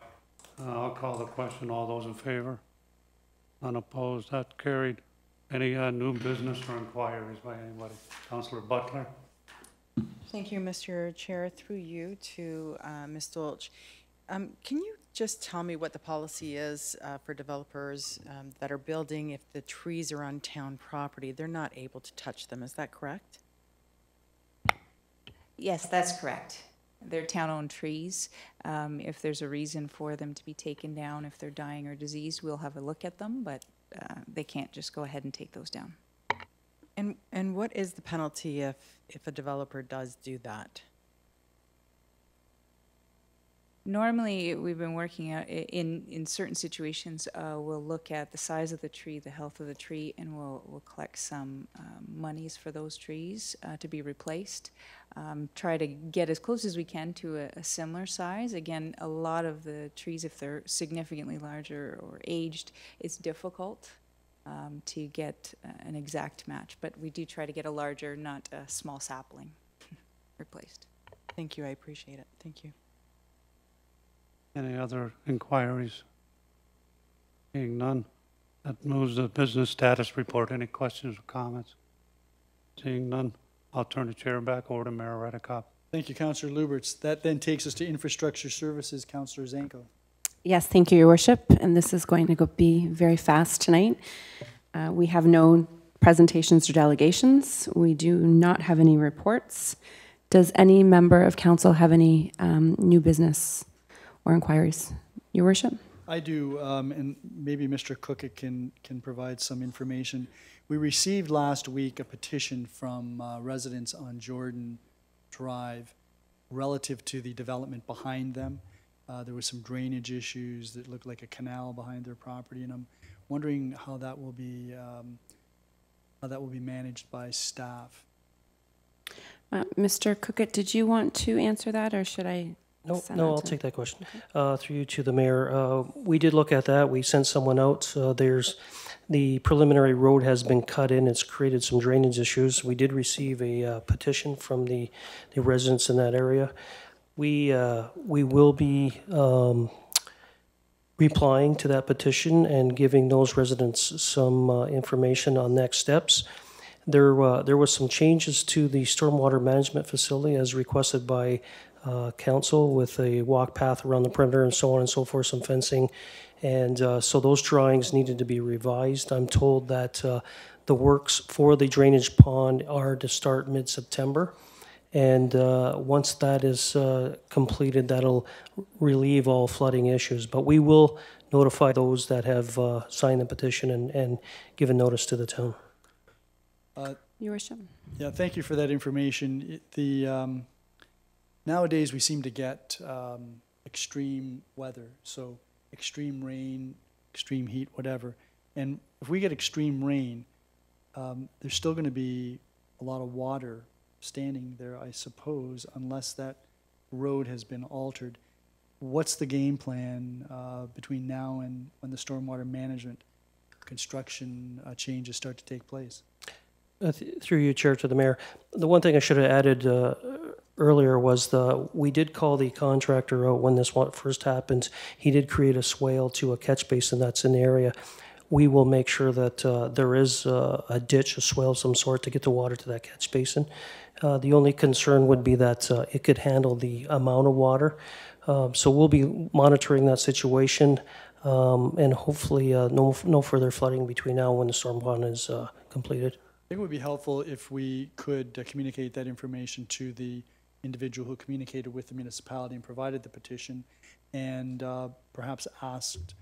I'll call the question. All those in favor? Unopposed, that carried. Any new business or inquiries by anybody? Councillor Butler? Thank you, Mr. Chair. Through you to Ms. Dolch. Can you just tell me what the policy is for developers that are building if the trees are on town property? They're not able to touch them, is that correct? Yes, that's correct. They're town-owned trees. If there's a reason for them to be taken down, if they're dying or diseased, we'll have a look at them, but they can't just go ahead and take those down. And what is the penalty if a developer does do that? Normally, we've been working out in certain situations. We'll look at the size of the tree, the health of the tree, and we'll collect some monies for those trees to be replaced. Try to get as close as we can to a similar size. Again, a lot of the trees, if they're significantly larger or aged, it's difficult to get an exact match. But we do try to get a larger, not a small sapling, replaced. Thank you, I appreciate it. Thank you. Any other inquiries? Seeing none, that moves the business status report. Any questions or comments? Seeing none, I'll turn the chair back over to Mayor Redekop. Thank you, Councillor Luberts. That then takes us to Infrastructure Services, Councillor Zanko. Yes, thank you, Your Worship, and this is going to be very fast tonight. We have no presentations or delegations. We do not have any reports. Does any member of council have any new business or inquiries? Your Worship? I do, and maybe Mr. Cook can provide some information. We received last week a petition from residents on Jordan Drive relative to the development behind them. There was some drainage issues that looked like a canal behind their property, and I'm wondering how that will be managed by staff. Mr. Cookett, did you want to answer that, or should I? No, I'll take that question. Through you to the mayor. We did look at that. We sent someone out. There's the preliminary road has been cut in. It's created some drainage issues. We did receive a petition from the residents in that area. We will be replying to that petition and giving those residents some information on next steps. There was some changes to the stormwater management facility as requested by council, with a walk path around the perimeter and so on and so forth, some fencing. And so those drawings needed to be revised. I'm told that the works for the drainage pond are to start mid-September. And once that is completed, that'll relieve all flooding issues. But we will notify those that have signed the petition and given notice to the town. Your Worship. Yeah, thank you for that information. Nowadays, we seem to get extreme weather, so extreme rain, extreme heat, whatever. And if we get extreme rain, there's still going to be a lot of water standing there, I suppose, unless that road has been altered. What's the game plan between now and when the stormwater management construction changes start to take place? Through you, Chair, to the mayor. The one thing I should have added earlier was we did call the contractor out when this first happened. He did create a swale to a catch basin that's in the area. We will make sure that there is a ditch, a swale of some sort to get the water to that catch basin. The only concern would be that it could handle the amount of water. So we'll be monitoring that situation and hopefully no further flooding between now and when the storm pond is completed. I think it would be helpful if we could communicate that information to the individual who communicated with the municipality and provided the petition, and perhaps asked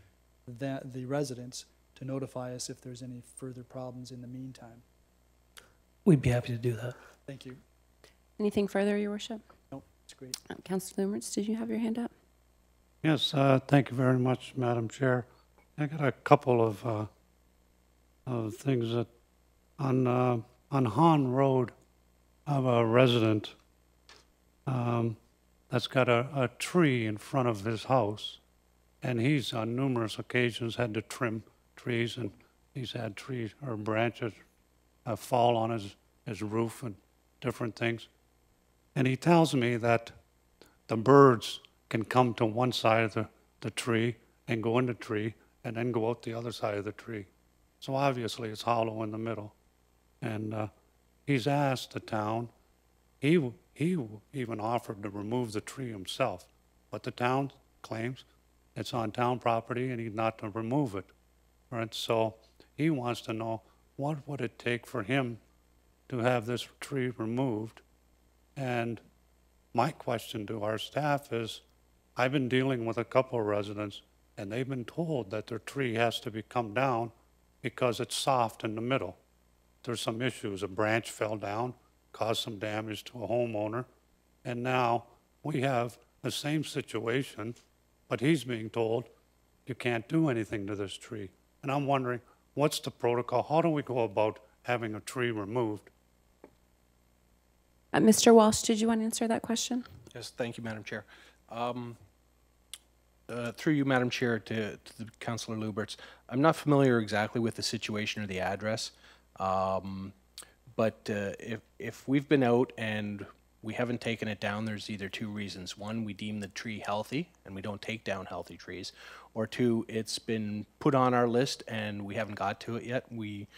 the residents to notify us if there's any further problems in the meantime. We'd be happy to do that. Thank you. Anything further, Your Worship? No. That's great. Councilor Lumrich, did you have your hand up? Yes, thank you very much, Madam Chair. I got a couple of things that on Hahn Road, I have a resident that's got a tree in front of his house, and he's on numerous occasions had to trim trees, and he's had trees or branches fall on his roof and different things. And he tells me that the birds can come to one side of the tree and go in the tree and then go out the other side of the tree. So obviously it's hollow in the middle. And he's asked the town, he even offered to remove the tree himself, but the town claims it's on town property and he's not to remove it. Right? So he wants to know, what would it take for him to have this tree removed? And my question to our staff is, I've been dealing with a couple of residents, and they've been told that their tree has to be come down because it's soft in the middle. There's some issues. A branch fell down, caused some damage to a homeowner, and now we have the same situation, but he's being told you can't do anything to this tree. And I'm wondering, what's the protocol? How do we go about having a tree removed? Mr. Walsh, did you want to answer that question? Yes, thank you, Madam Chair. Through you, Madam Chair, to Councillor Luberts, I'm not familiar exactly with the situation or the address, but if we've been out and we haven't taken it down, there's either two reasons. One, we deem the tree healthy and we don't take down healthy trees, or two, it's been put on our list and we haven't got to it yet. We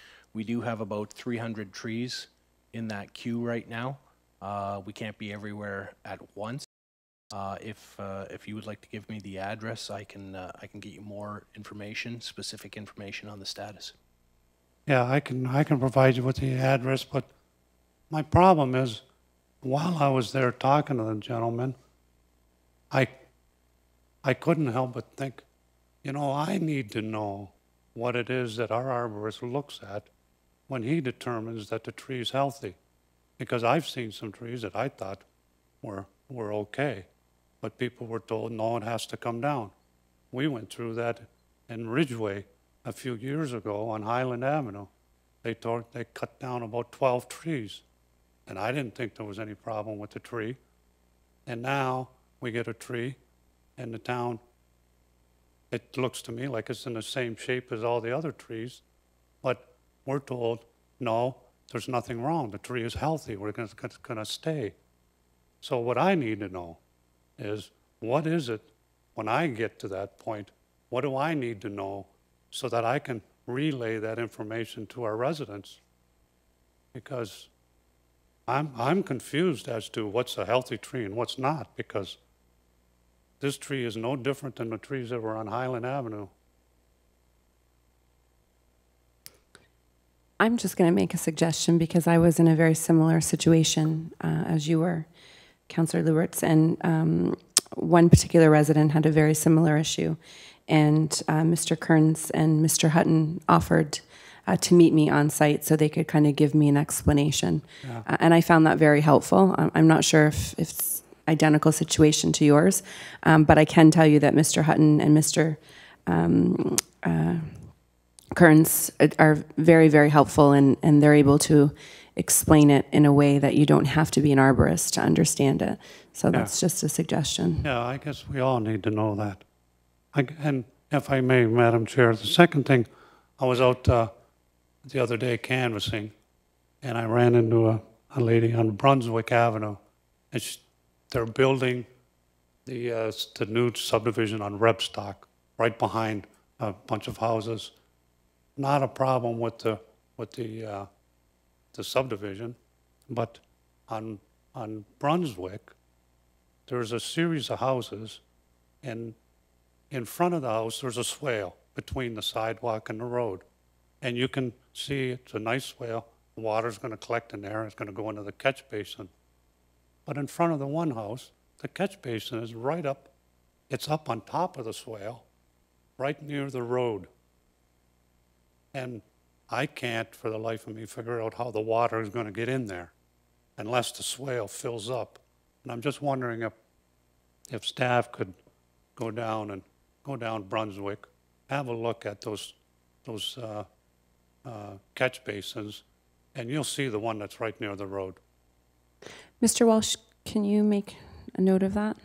do have about 300 trees in that queue right now. We can't be everywhere at once. If you would like to give me the address, I can get you more information, specific information on the status. Yeah, I can provide you with the address, but my problem is, while I was there talking to the gentleman, I couldn't help but think, you know, I need to know what it is that our arborist looks at when he determines that the tree is healthy. Because I've seen some trees that I thought were okay, but people were told, no, it has to come down. We went through that in Ridgeway a few years ago on Highland Avenue. They cut down about 12 trees, and I didn't think there was any problem with the tree. And now we get a tree, and the town, it looks to me like it's in the same shape as all the other trees, but we're told, no, there's nothing wrong. The tree is healthy. We're going to stay. So what I need to know is, what is it when I get to that point? What do I need to know so that I can relay that information to our residents? Because I'm confused as to what's a healthy tree and what's not, because this tree is no different than the trees that were on Highland Avenue. I'm just going to make a suggestion because I was in a very similar situation as you were, Councillor Luberts, and one particular resident had a very similar issue, and Mr. Kearns and Mr. Hutton offered to meet me on site so they could kind of give me an explanation, and I found that very helpful. I'm not sure if it's identical situation to yours, but I can tell you that Mr. Hutton and Mr. Kearns are very, very helpful, and they're able to explain it in a way that you don't have to be an arborist to understand it. So that's just a suggestion. Yeah, I guess we all need to know that. And if I may, Madam Chair, the second thing, I was out the other day canvassing, and I ran into a lady on Brunswick Avenue, and they're building the new subdivision on Rebstock, right behind a bunch of houses. Not a problem with the subdivision, but on Brunswick, there's a series of houses, and in front of the house there's a swale between the sidewalk and the road, and you can see it's a nice swale. The water's going to collect in there. It's going to go into the catch basin. But in front of the one house, the catch basin is right up. It's up on top of the swale, right near the road. And I can't, for the life of me, figure out how the water is going to get in there unless the swale fills up. And I'm just wondering if staff could go down Brunswick, have a look at those catch basins, and you'll see the one that's right near the road. Mr. Walsh, can you make a note of that?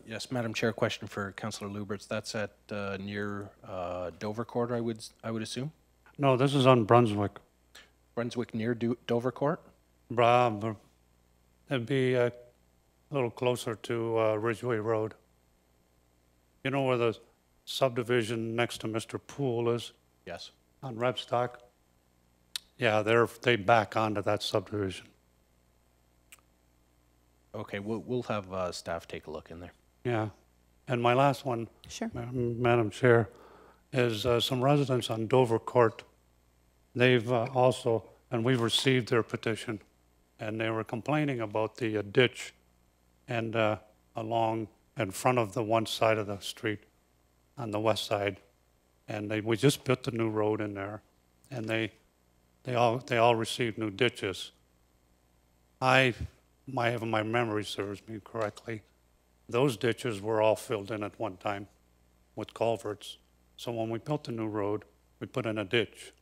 Yes, Madam Chair, question for Councillor Luberts. That's at near Dovercourt, I would assume? No, this is on Brunswick. Brunswick near Dovercourt? It'd be a little closer to Ridgeway Road. You know where the subdivision next to Mr. Poole is? Yes. On Rebstock? Yeah, they back onto that subdivision. Okay, we'll have staff take a look in there. Yeah. And my last one, sure, Madam Chair, is some residents on Dovercourt. They've also, and we've received their petition, and they were complaining about the ditch and along in front of the one side of the street on the west side. And we just built the new road in there, and they all received new ditches. If my memory serves me correctly, those ditches were all filled in at one time with culverts. So when we built the new road, we put in a ditch.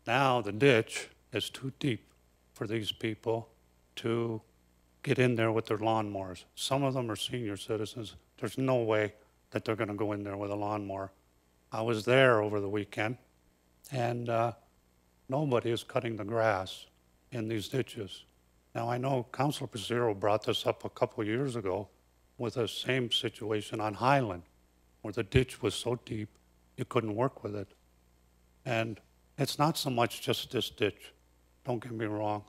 Now the ditch is too deep for these people to get in there with their lawnmowers. Some of them are senior citizens. There's no way that they're going to go in there with a lawnmower. I was there over the weekend, and nobody is cutting the grass in these ditches. Now, I know Councilor Pizarro brought this up a couple of years ago with the same situation on Highland, where the ditch was so deep you couldn't work with it. And it's not so much just this ditch. Don't get me wrong.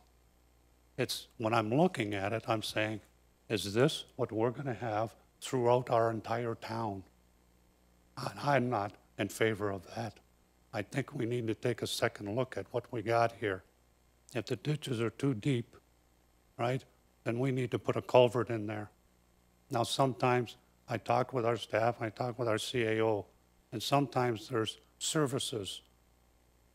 It's when I'm looking at it, I'm saying, is this what we're going to have throughout our entire town? I'm not in favor of that. I think we need to take a second look at what we got here. If the ditches are too deep, right, then we need to put a culvert in there. Now, sometimes I talk with our staff, I talk with our CAO, and sometimes there's services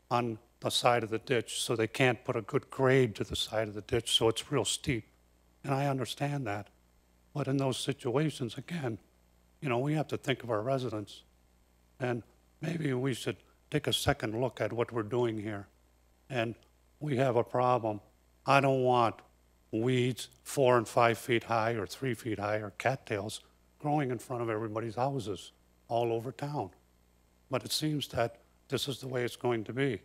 on the side of the ditch, so they can't put a good grade to the side of the ditch, so it's real steep. And I understand that. But in those situations, again, you know, we have to think of our residents. And maybe we should take a second look at what we're doing here. And we have a problem. I don't want weeds 4 and 5 feet high or 3 feet high or cattails growing in front of everybody's houses all over town. But it seems that this is the way it's going to be.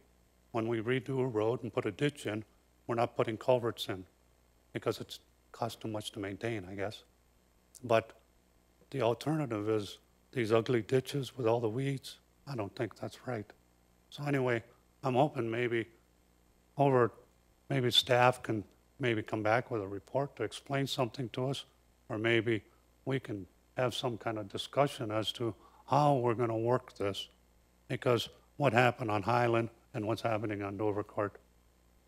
When we redo a road and put a ditch in, we're not putting culverts in because it's cost too much to maintain, I guess. But the alternative is these ugly ditches with all the weeds. I don't think that's right. So anyway, I'm hoping maybe staff can maybe come back with a report to explain something to us, or maybe we can have some kind of discussion as to how we're going to work this. Because what happened on Highland and what's happening on Dovercourt,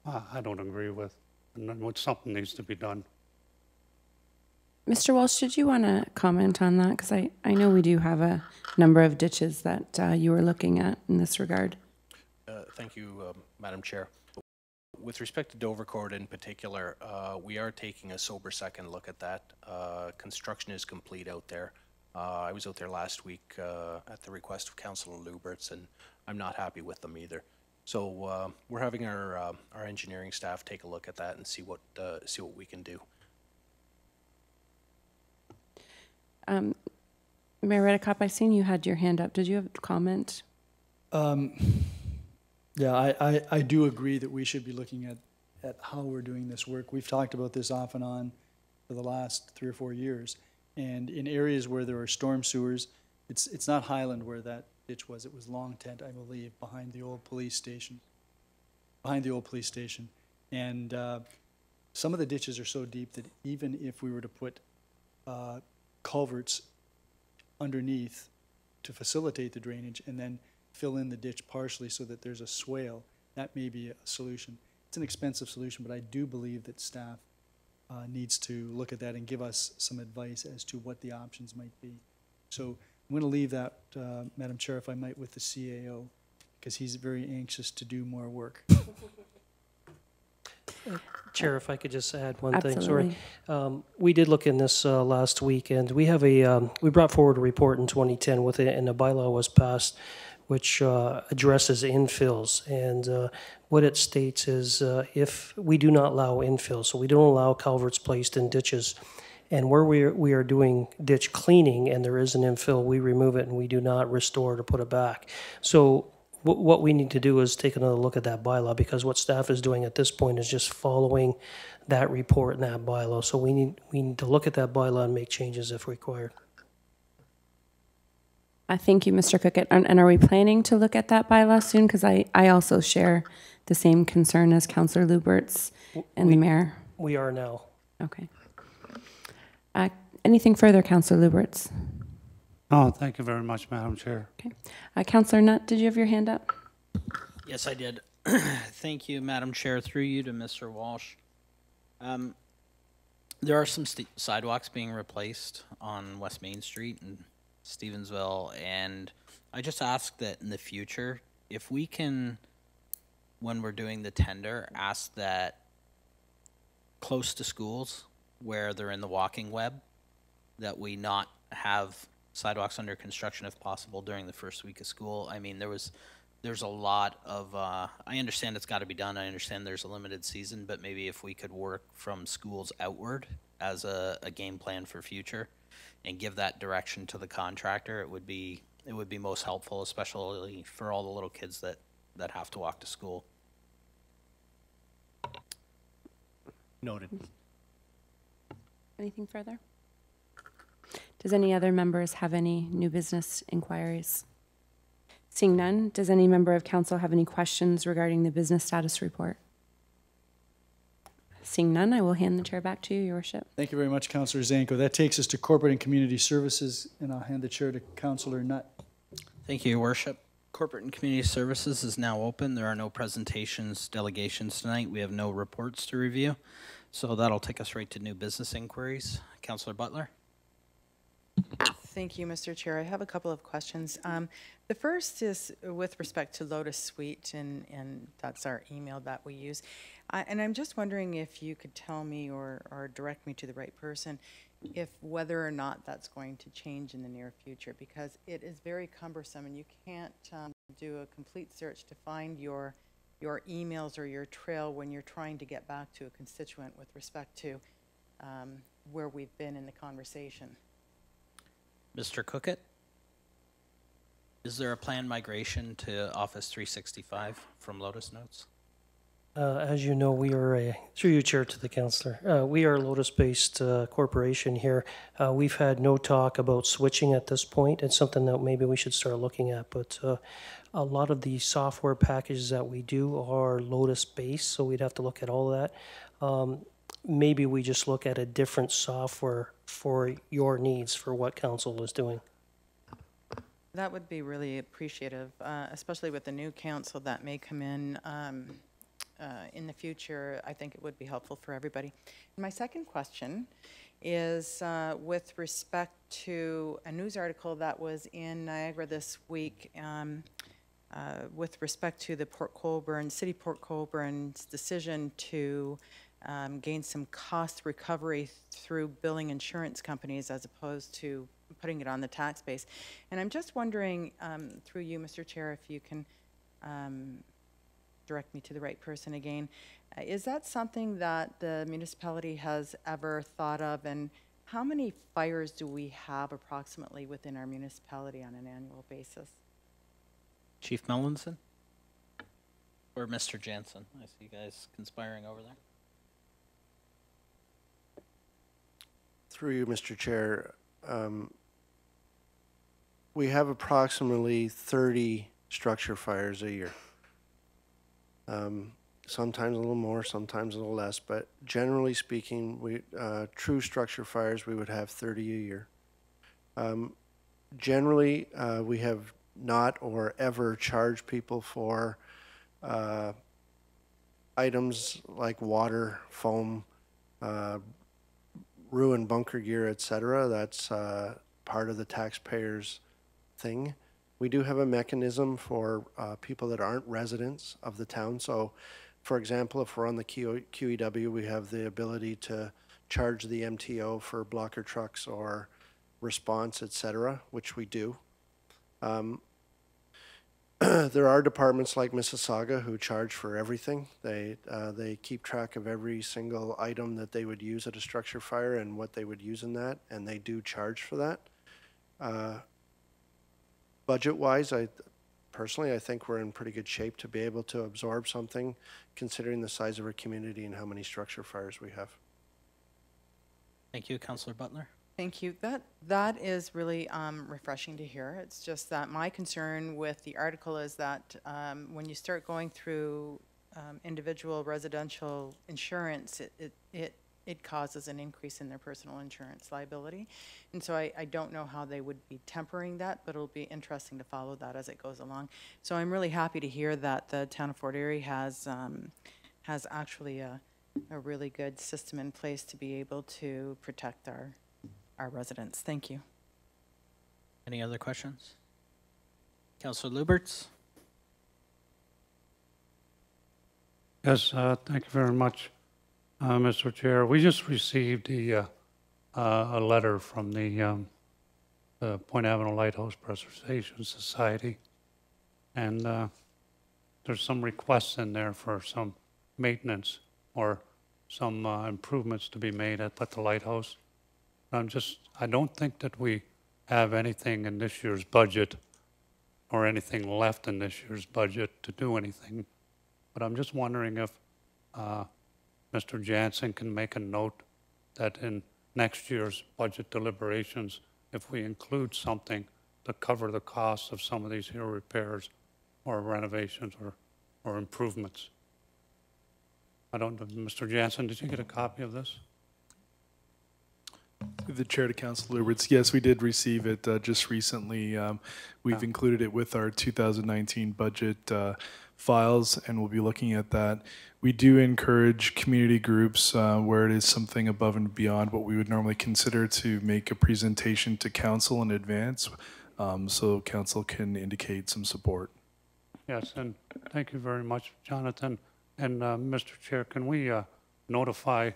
I don't agree with, and something needs to be done. Mr. Walsh, did you want to comment on that? Because I know we do have a number of ditches that you were looking at in this regard. Thank you, Madam Chair. With respect to Dovercourt in particular, we are taking a sober second look at that. Construction is complete out there. I was out there last week at the request of Councilor Luberts, and I'm not happy with them either. So we're having our engineering staff take a look at that and see what we can do. Mayor Redekop, I seen you had your hand up. Did you have a comment? Yeah, I do agree that we should be looking at how we're doing this work. We've talked about this off and on for the last 3 or 4 years. And in areas where there are storm sewers, it's not Highland where that ditch was. It was Long Tent, I believe, behind the old police station. And some of the ditches are so deep that even if we were to put culverts underneath to facilitate the drainage and then fill in the ditch partially so that there's a swale, that may be a solution. It's an expensive solution, but I do believe that staff needs to look at that and give us some advice as to what the options might be. So I'm going to leave that, Madam Chair, if I might, with the CAO, because he's very anxious to do more work. Chair, if I could just add one thing, sorry. Absolutely. We did look in this last week, and we have we brought forward a report in 2010 with it, and a bylaw was passed which addresses infills. And what it states is if we do not allow infill, so we don't allow culverts placed in ditches, and where we are doing ditch cleaning and there is an infill, we remove it and we do not restore it or put it back. So what we need to do is take another look at that bylaw, because what staff is doing at this point is just following that report and that bylaw. So we need to look at that bylaw and make changes if required. Thank you, Mr. Cookett. And are we planning to look at that bylaw soon? Because I also share the same concern as Councillor Luberts and the mayor. We are now. Okay. Anything further, Councillor Luberts? Oh, thank you very much, Madam Chair. Okay. Councillor Nutt, did you have your hand up? Yes, I did. Thank you, Madam Chair. Through you to Mr. Walsh. There are some sidewalks being replaced on West Main Street in Stevensville, and I just ask that in the future, if we can, when we're doing the tender, ask that close to schools where they're in the walking web, that we not have sidewalks under construction if possible during the first week of school. I mean, there's a lot of, I understand it's got to be done. I understand there's a limited season, but maybe if we could work from schools outward as a game plan for future and give that direction to the contractor, it would be most helpful, especially for all the little kids that have to walk to school. Noted. Anything further? Does any other members have any new business inquiries? Seeing none, does any member of council have any questions regarding the business status report? Seeing none, I will hand the chair back to you, Your Worship. Thank you very much, Councillor Zanko. That takes us to Corporate and Community Services, and I'll hand the chair to Councillor Nutt. Thank you, Your Worship. Corporate and Community Services is now open. There are no presentations, delegations tonight. We have no reports to review. So that'll take us right to new business inquiries. Councillor Butler. Thank you, Mr. Chair. I have a couple of questions. The first is with respect to Lotus Suite, and that's our email that we use. And I'm just wondering if you could tell me or direct me to the right person if whether or not that's going to change in the near future, because it is very cumbersome and you can't do a complete search to find your emails or your trail when you're trying to get back to a constituent with respect to where we've been in the conversation. Mr. Cookett, is there a planned migration to Office 365 from Lotus Notes? As you know, we are through you, Chair, to the councillor. We are a Lotus-based corporation here. We've had no talk about switching at this point. It's something that maybe we should start looking at, but a lot of the software packages that we do are Lotus-based, so we'd have to look at all of that. Maybe we just look at a different software for your needs, for what council is doing. That would be really appreciative, especially with the new council that may come in the future. I think it would be helpful for everybody. And my second question is with respect to a news article that was in Niagara this week with respect to the City Port Colborne's decision to gain some cost recovery through billing insurance companies as opposed to putting it on the tax base. And I'm just wondering, through you, Mr. Chair, if you can direct me to the right person again. Is that something that the municipality has ever thought of, and how many fires do we have approximately within our municipality on an annual basis? Chief Mellinson? Or Mr. Jansen? I see you guys conspiring over there. Through you, Mr. Chair, we have approximately 30 structure fires a year. Sometimes a little more, sometimes a little less, but generally speaking, true structure fires, we would have 30 a year. Generally, we have not or ever charged people for items like water, foam, ruined bunker gear, etc. That's part of the taxpayer's thing. We do have a mechanism for people that aren't residents of the town. So For example, if we're on the QEW, we have the ability to charge the MTO for blocker trucks or response, et cetera, which we do. There are departments like Mississauga who charge for everything. They keep track of every single item that they would use at a structure fire and what they would use in that, and they do charge for that. Budget-wise, personally, I think we're in pretty good shape to be able to absorb something, considering the size of our community and how many structure fires we have. Thank you, Councillor Butler. Thank you. That is really refreshing to hear. It's just that my concern with the article is that when you start going through individual residential insurance, it causes an increase in their personal insurance liability. And so I don't know how they would be tempering that, but it'll be interesting to follow that as it goes along. So I'm really happy to hear that the town of Fort Erie has actually a really good system in place to be able to protect our residents. Thank you. Any other questions? Councillor Luberts? Yes, thank you very much, Mr. Chair. We just received a letter from the Point Avenue Lighthouse Preservation Society, and there's some requests in there for some maintenance or some improvements to be made at the lighthouse. I don't think that we have anything in this year's budget or anything left in this year's budget to do anything. But I'm just wondering if Mr. Jansen can make a note that in next year's budget deliberations, if we include something to cover the costs of some of these here repairs or renovations or improvements. I don't know, Mr. Jansen, did you get a copy of this? Through the chair to Councilor Luberts, yes, we did receive it just recently. We've included it with our 2019 budget files, and we'll be looking at that. We do encourage community groups where it is something above and beyond what we would normally consider to make a presentation to council in advance, so council can indicate some support. Yes, and thank you very much, Jonathan. And Mr. Chair, can we notify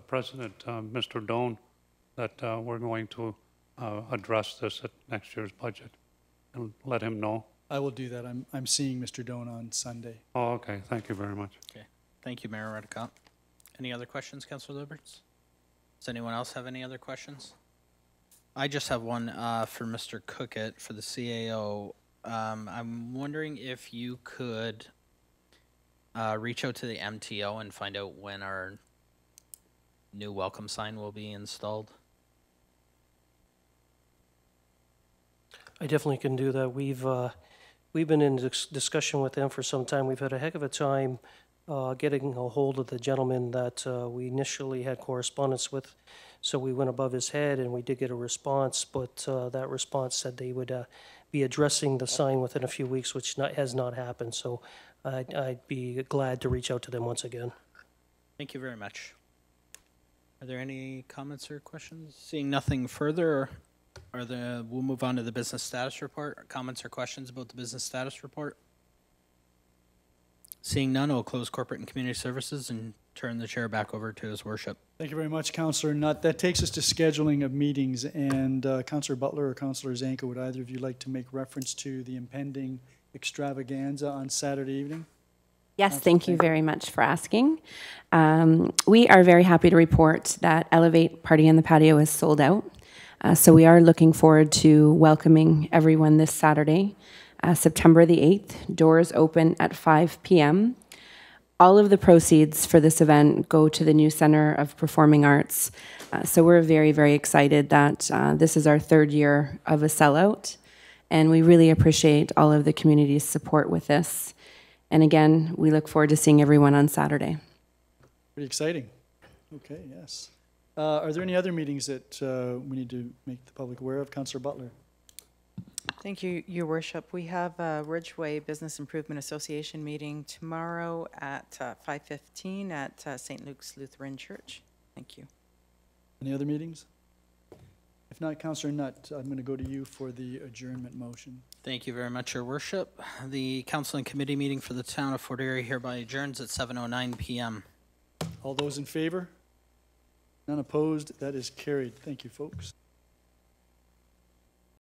President Mr. Doan that we're going to address this at next year's budget and let him know? I will do that. I'm seeing Mr. Doan on Sunday. Oh, okay. Thank you very much. Okay. Thank you, Mayor Redicott. Any other questions, Councillor Luberts? Does anyone else have any other questions? I just have one for Mr. Cookett for the CAO. I'm wondering if you could reach out to the MTO and find out when our new welcome sign will be installed. I definitely can do that. We've been in discussion with them for some time. We've had a heck of a time getting a hold of the gentleman that we initially had correspondence with. So we went above his head and we did get a response, but that response said they would be addressing the sign within a few weeks, which has not happened. So I'd be glad to reach out to them once again. Thank you very much. Are there any comments or questions? Seeing nothing further, we'll move on to the business status report. Comments or questions about the business status report? Seeing none, I'll close corporate and community services and turn the chair back over to his worship. Thank you very much, Councillor Nutt. That takes us to scheduling of meetings, and Councillor Butler or Councillor Zanka, would either of you like to make reference to the impending extravaganza on Saturday evening? Yes, thank you very much for asking. We are very happy to report that Elevate Party in the Patio is sold out. So we are looking forward to welcoming everyone this Saturday, September the 8th. Doors open at 5 p.m. All of the proceeds for this event go to the new Center of Performing Arts. So we're very, very excited that this is our third year of a sellout, and we really appreciate all of the community's support with this. And again, we look forward to seeing everyone on Saturday. Pretty exciting. Okay, yes. Are there any other meetings that we need to make the public aware of? Councillor Butler. Thank you, Your Worship. We have a Ridgeway Business Improvement Association meeting tomorrow at 5:15 at St. Luke's Lutheran Church. Thank you. Any other meetings? If not, Councillor Nutt, I'm going to go to you for the adjournment motion. Thank you very much, Your Worship. The council and committee meeting for the town of Fort Erie hereby adjourns at 7:09 p.m. All those in favor? None opposed? That is carried. Thank you, folks.